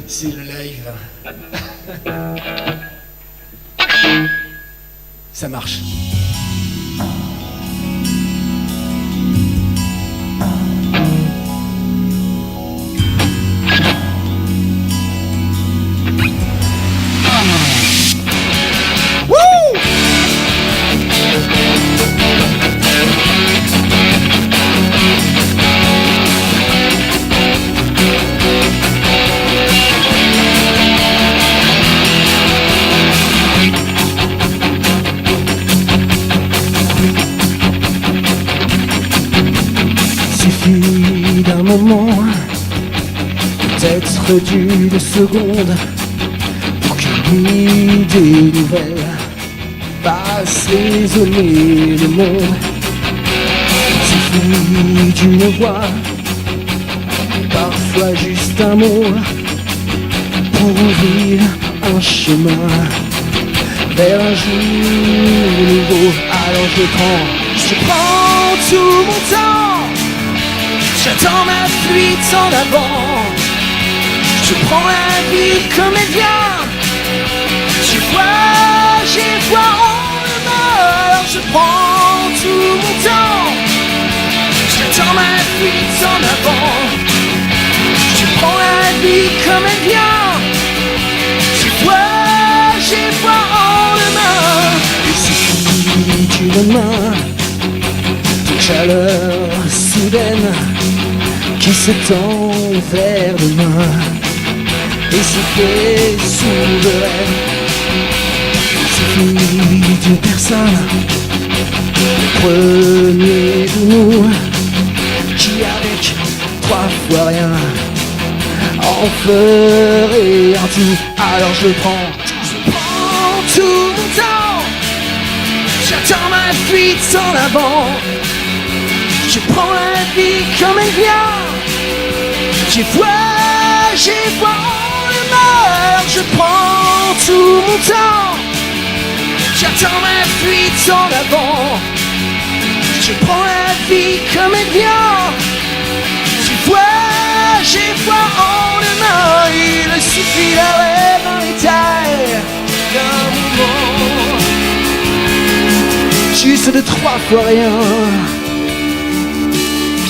C'est le live. Ça marche. Suffit d'un moment, peut-être d'une seconde, pour qu'une idée nouvelle fasse résonner le monde. Suffit d'une voix, parfois juste un mot, pour ouvrir un chemin vers un jour nouveau. Alors je prends tout mon temps. J'attends ma fuite en avant. Je prends la vie comme elle vient. Tu vois, j'ai foi en le mal. Alors je prends tout mon temps. J'attends ma fuite en avant. Je prends la vie comme elle vient. Tu vois, j'ai foi en le mal. Il suffit d'une main, d'une chaleur soudaine qui s'étend vers demain et se fait souveraine. Il suffit d'une personne, le premier de nous, qui avec 3 fois rien en ferait un tout. Alors je prends tout mon temps. ma fuite en avant. Je prends la vie comme elle vient. J'ai foi en le meurt. Je prends tout mon temps. J'attends ma fuite en avant. Je prends la vie comme elle vient. J'ai foi en le meurt. Il suffit d'arrêter dans les tailles d'un moment. Juste de 3 fois rien.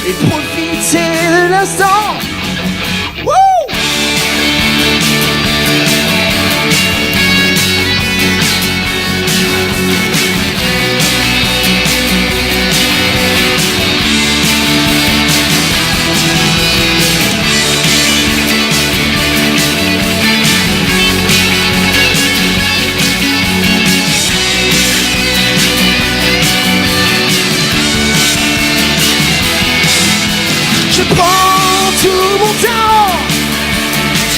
Et profiter de l'instant. Wouh! Je prends tout mon temps.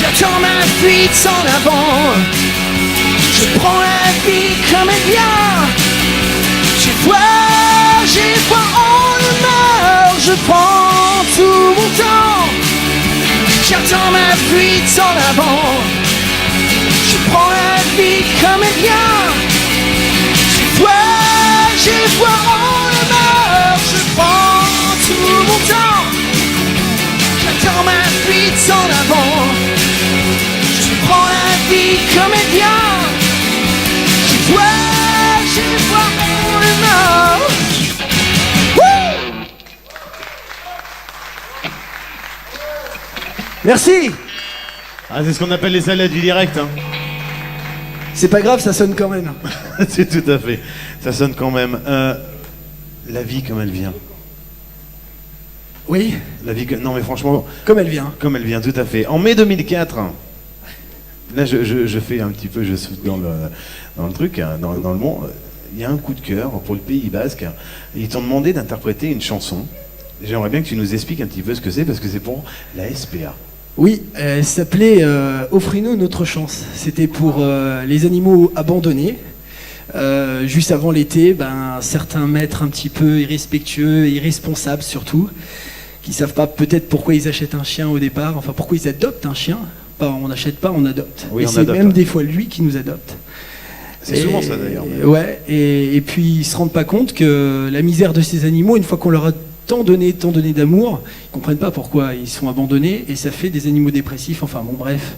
J'attends ma fuite en avant. Je prends la vie comme elle vient. J'ai foi en le meurt. Je prends tout mon temps. J'attends ma fuite en avant. Je prends la vie comme elle vient. J'ai foi en le meurt. Je prends tout mon temps. J'attends ma fuite en avant. Je prends la vie comme elle vient. J'ai foi en le meurt. Merci.
Ah, c'est ce qu'on appelle les aléas du direct. Hein.
C'est pas grave, ça sonne quand même.
C'est tout à fait. Ça sonne quand même. La vie comme elle vient.
Oui,
La vie que... Non mais franchement,
comme elle vient.
comme elle vient, tout à fait. En mai 2004, là je fais un petit peu, je saute dans le truc, hein, dans le monde. Il y a un coup de cœur pour le Pays Basque. Ils t'ont demandé d'interpréter une chanson. J'aimerais bien que tu nous expliques un petit peu ce que c'est, parce que c'est pour la SPA.
Oui, elle s'appelait Offrez-nous notre chance. C'était pour les animaux abandonnés. Juste avant l'été, certains maîtres un petit peu irrespectueux, irresponsables surtout, qui savent pas peut-être pourquoi ils achètent un chien au départ, enfin pourquoi ils adoptent un chien. On n'achète pas, on adopte.
Oui,
et
on
c'est
adopte,
même
ouais.
des fois lui qui nous adopte.
C'est souvent ça d'ailleurs. mais-
Ouais, et puis ils se rendent pas compte que la misère de ces animaux, une fois qu'on leur a tant donné d'amour, ils comprennent pas pourquoi ils sont abandonnés, et ça fait des animaux dépressifs, enfin bon bref.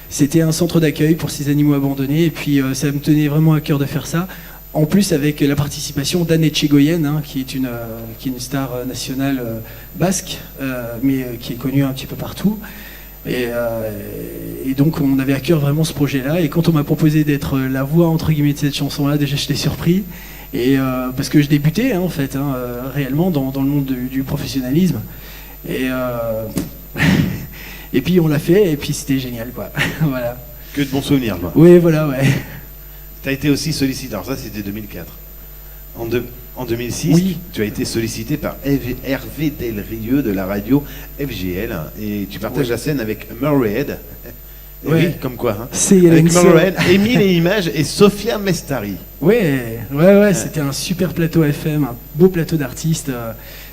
C'était un centre d'accueil pour ces animaux abandonnés, et puis ça me tenait vraiment à cœur de faire ça. En plus avec la participation d'Anne Etchegoyen, hein, qui est une star nationale basque, mais qui est connue un petit peu partout. Et donc on avait à cœur vraiment ce projet-là, et quand on m'a proposé d'être la voix entre guillemets de cette chanson-là, déjà j'étais surpris, et parce que je débutais en fait, réellement dans le monde du professionnalisme, et et puis on l'a fait, et puis c'était génial quoi. Voilà.
Que de bons souvenirs, quoi.
Oui, voilà, ouais.
Tu as été aussi sollicité, alors ça c'était 2004. En 2006,
Oui.
tu as été sollicité par Hervé Delrieux de la radio FGL, et tu partages la scène avec Murray Head.
Ouais.
Oui, comme quoi. Hein.
C'est
Avec
une
Murray Head, Émile et Images et Sophia Mestari.
Ouais, c'était un super plateau FM, un beau plateau d'artistes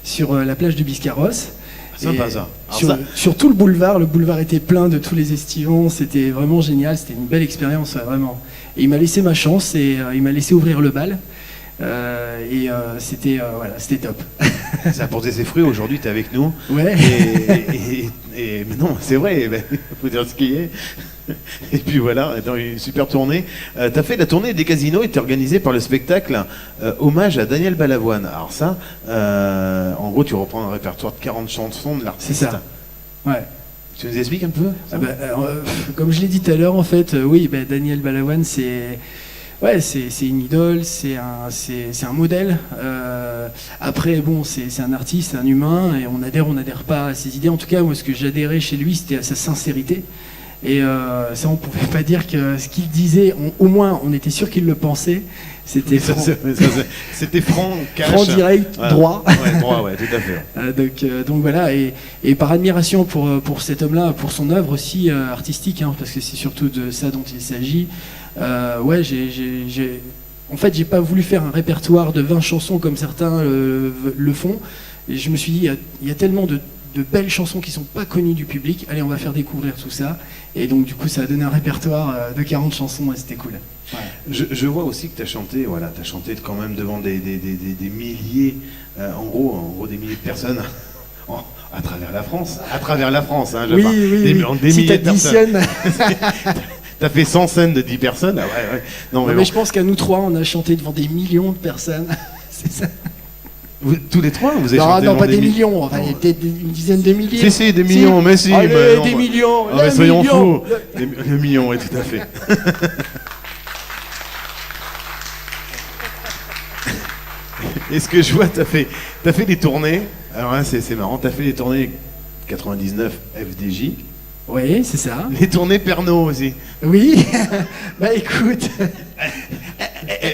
sur la plage du Biscarrosse.
Sympa
Et
ça. Alors
sur tout le boulevard était plein de tous les estivants, c'était vraiment génial, c'était une belle expérience, vraiment. Et il m'a laissé ma chance, et il m'a laissé ouvrir le bal, c'était top.
ça a porté ses fruits, aujourd'hui tu es avec nous.
Ouais.
Mais non, c'est vrai, il faut dire ce qu'il y est. Et puis voilà, dans une super tournée. Tu as fait la tournée des casinos, et tu es organisé par le spectacle Hommage à Daniel Balavoine. Alors ça, en gros, tu reprends un répertoire de 40 chansons de l'artiste.
C'est ça. Ouais.
Tu nous expliques un peu ça
Comme je l'ai dit tout à l'heure, en fait, oui, Daniel Balavoine, c'est une idole, c'est un modèle. Après, bon, c'est un artiste, un humain, et on adhère pas à ses idées. En tout cas, moi, ce que j'adhérais chez lui, c'était à sa sincérité. Et ça, on pouvait pas dire que ce qu'il disait, au moins, on était sûr qu'il le pensait. C'était franc,
c'était franc, cash.
franc, direct,
Voilà.
droit.
Ouais, droit, ouais, tout à fait.
Donc voilà, et par admiration pour cet homme-là, pour son œuvre aussi artistique, parce que c'est surtout de ça dont il s'agit. en fait, j'ai pas voulu faire un répertoire de 20 chansons comme certains le font. Et je me suis dit, il y a tellement de belles chansons qui sont pas connues du public. Allez, on va faire découvrir tout ça. Et donc, du coup, ça a donné un répertoire de 40 chansons et c'était cool. Ouais.
Je vois aussi que tu as chanté, voilà, tu as chanté quand même devant des milliers, en gros des milliers de personnes à travers la France. À travers la France, hein,
Oui,
des
si
milliers de personnes.
t'additionnes.
T'as fait 100 scènes de 10 personnes. Ah ouais. Non,
Mais
bon.
je pense qu'à nous trois, on a chanté devant des millions de personnes. C'est ça.
Tous les trois, vous avez chanté
Non,
devant
pas des millions. Enfin, il y a peut-être une dizaine de milliers.
Si, des millions, mais si.
Allez,
mais non,
des millions.
Ah, mais
les
soyons
millions.
fous. Le million, oui, tout à fait. Et ce que je vois, t'as fait des tournées. Alors là, c'est marrant. T'as fait des tournées 99 FDJ.
Oui, c'est ça.
Les tournées Pernod aussi.
Oui. Bah écoute.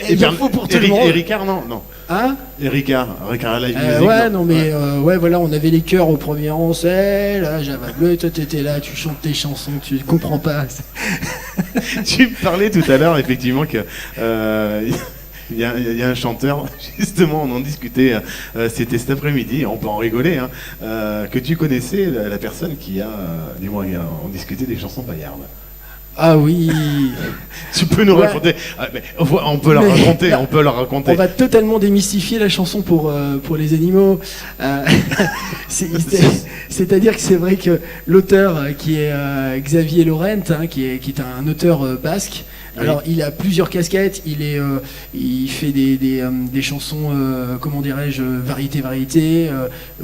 Il en faut pour tout le monde.
Et Ricard, non.
Hein
Ricard Live Music.
Ouais, non, mais ouais, voilà, on avait les chœurs au premier rang, c'est là, Java Bleu, toi t'étais là, tu chantes tes chansons, tu comprends pas.
Tu me parlais tout à l'heure, effectivement, que il y a un chanteur, justement, on en discutait, c'était cet après-midi, on peut en rigoler, hein, que tu connaissais, la personne qui a, dis-moi, on discutait des chansons paillardes.
Ah oui.
Tu peux nous raconter, on peut la raconter.
On va totalement démystifier la chanson pour les animaux. C'est-à-dire que c'est vrai que l'auteur qui est Xavier Laurent, hein, qui est un auteur basque. Alors il a plusieurs casquettes, il fait des chansons, comment dirais-je, variété,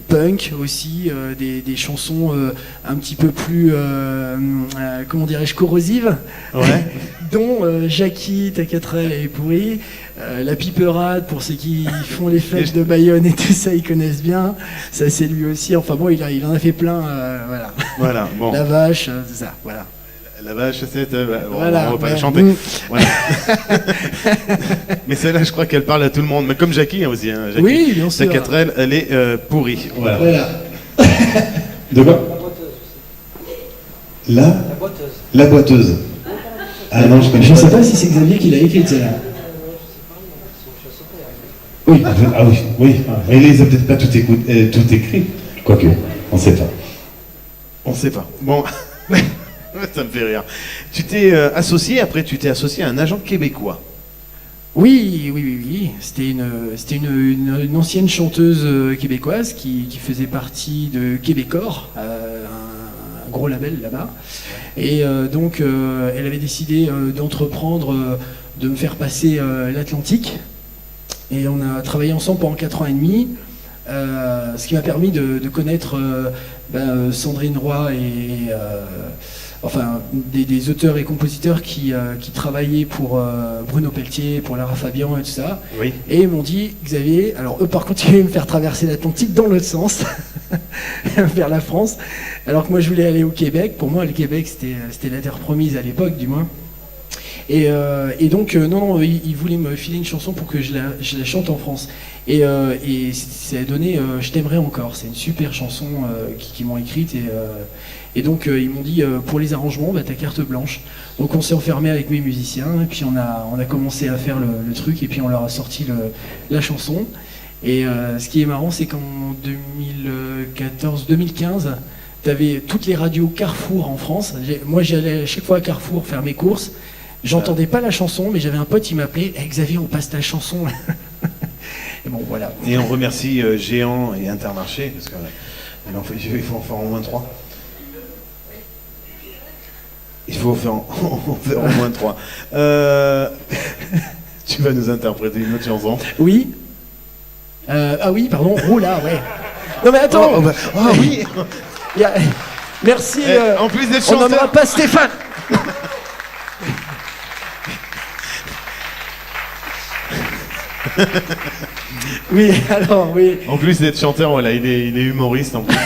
punk aussi, des chansons un petit peu plus, comment dirais-je, corrosives,
Ouais.
dont Jackie, ta 4L est pourrie, la piperade pour ceux qui font les fêtes de Bayonne et tout ça, ils connaissent bien, ça c'est lui aussi, enfin bon il en a fait plein, voilà.
Voilà, bon.
La vache, c'est ça, voilà.
La vache, c'est...
Voilà,
on va pas la
ouais.
chanter. Voilà. Mais celle-là, je crois qu'elle parle à tout le monde. Mais comme Jackie hein, aussi. Hein, Jackie.
Oui, bien sûr.
Sa 4L, elle est pourrie. Voilà.
Voilà.
De quoi? La
boiteuse.
La boiteuse. Ah non, je connais
Je
pas.
sais pas si c'est Xavier qui l'a écrite celle-là.
Oui, ah oui. Mais il les a peut-être pas tout écrit. Quoique, on sait pas.
On sait pas. Bon, ça me fait rire. Tu t'es associé à un agent québécois.
Oui. C'était une ancienne chanteuse québécoise qui faisait partie de Québecor, un gros label là-bas. Et donc, elle avait décidé d'entreprendre, de me faire passer l'Atlantique. Et on a travaillé ensemble pendant 4 ans et demi, ce qui m'a permis de connaître Sandrine Roy et enfin des auteurs et compositeurs qui travaillaient pour Bruno Pelletier, pour Lara Fabian et tout ça.
Oui.
Et ils m'ont dit, Xavier, alors eux par contre ils voulaient me faire traverser l'Atlantique dans l'autre sens, vers la France, alors que moi je voulais aller au Québec. Pour moi le Québec c'était la terre promise à l'époque du moins. Et donc, non, il voulait me filer une chanson pour que je la chante en France. Et ça a donné Je t'aimerais encore. C'est une super chanson qu'ils m'ont écrite. Et donc, ils m'ont dit, pour les arrangements, t'as carte blanche. Donc, on s'est enfermé avec mes musiciens. Et puis, on a commencé à faire le truc. Et puis, on leur a sorti la chanson. Et ce qui est marrant, c'est qu'en 2014-2015, t'avais toutes les radios Carrefour en France. Moi, j'allais à chaque fois à Carrefour faire mes courses. J'entendais pas la chanson, mais j'avais un pote qui m'appelait hey, Xavier, on passe ta chanson. Et bon, voilà.
Et on remercie Géant et Intermarché, parce qu'il faut en faire au moins 3. Il faut en faire au moins 3. Tu vas nous interpréter une autre chanson.
Oui. Ah oui, pardon. Oh là, ouais. Non mais attends.
Oui.
Merci.
En plus d'être
on
chanteur.
n'en aura pas Stéphane. Oui, alors oui.
En plus d'être chanteur, voilà, il est humoriste en plus.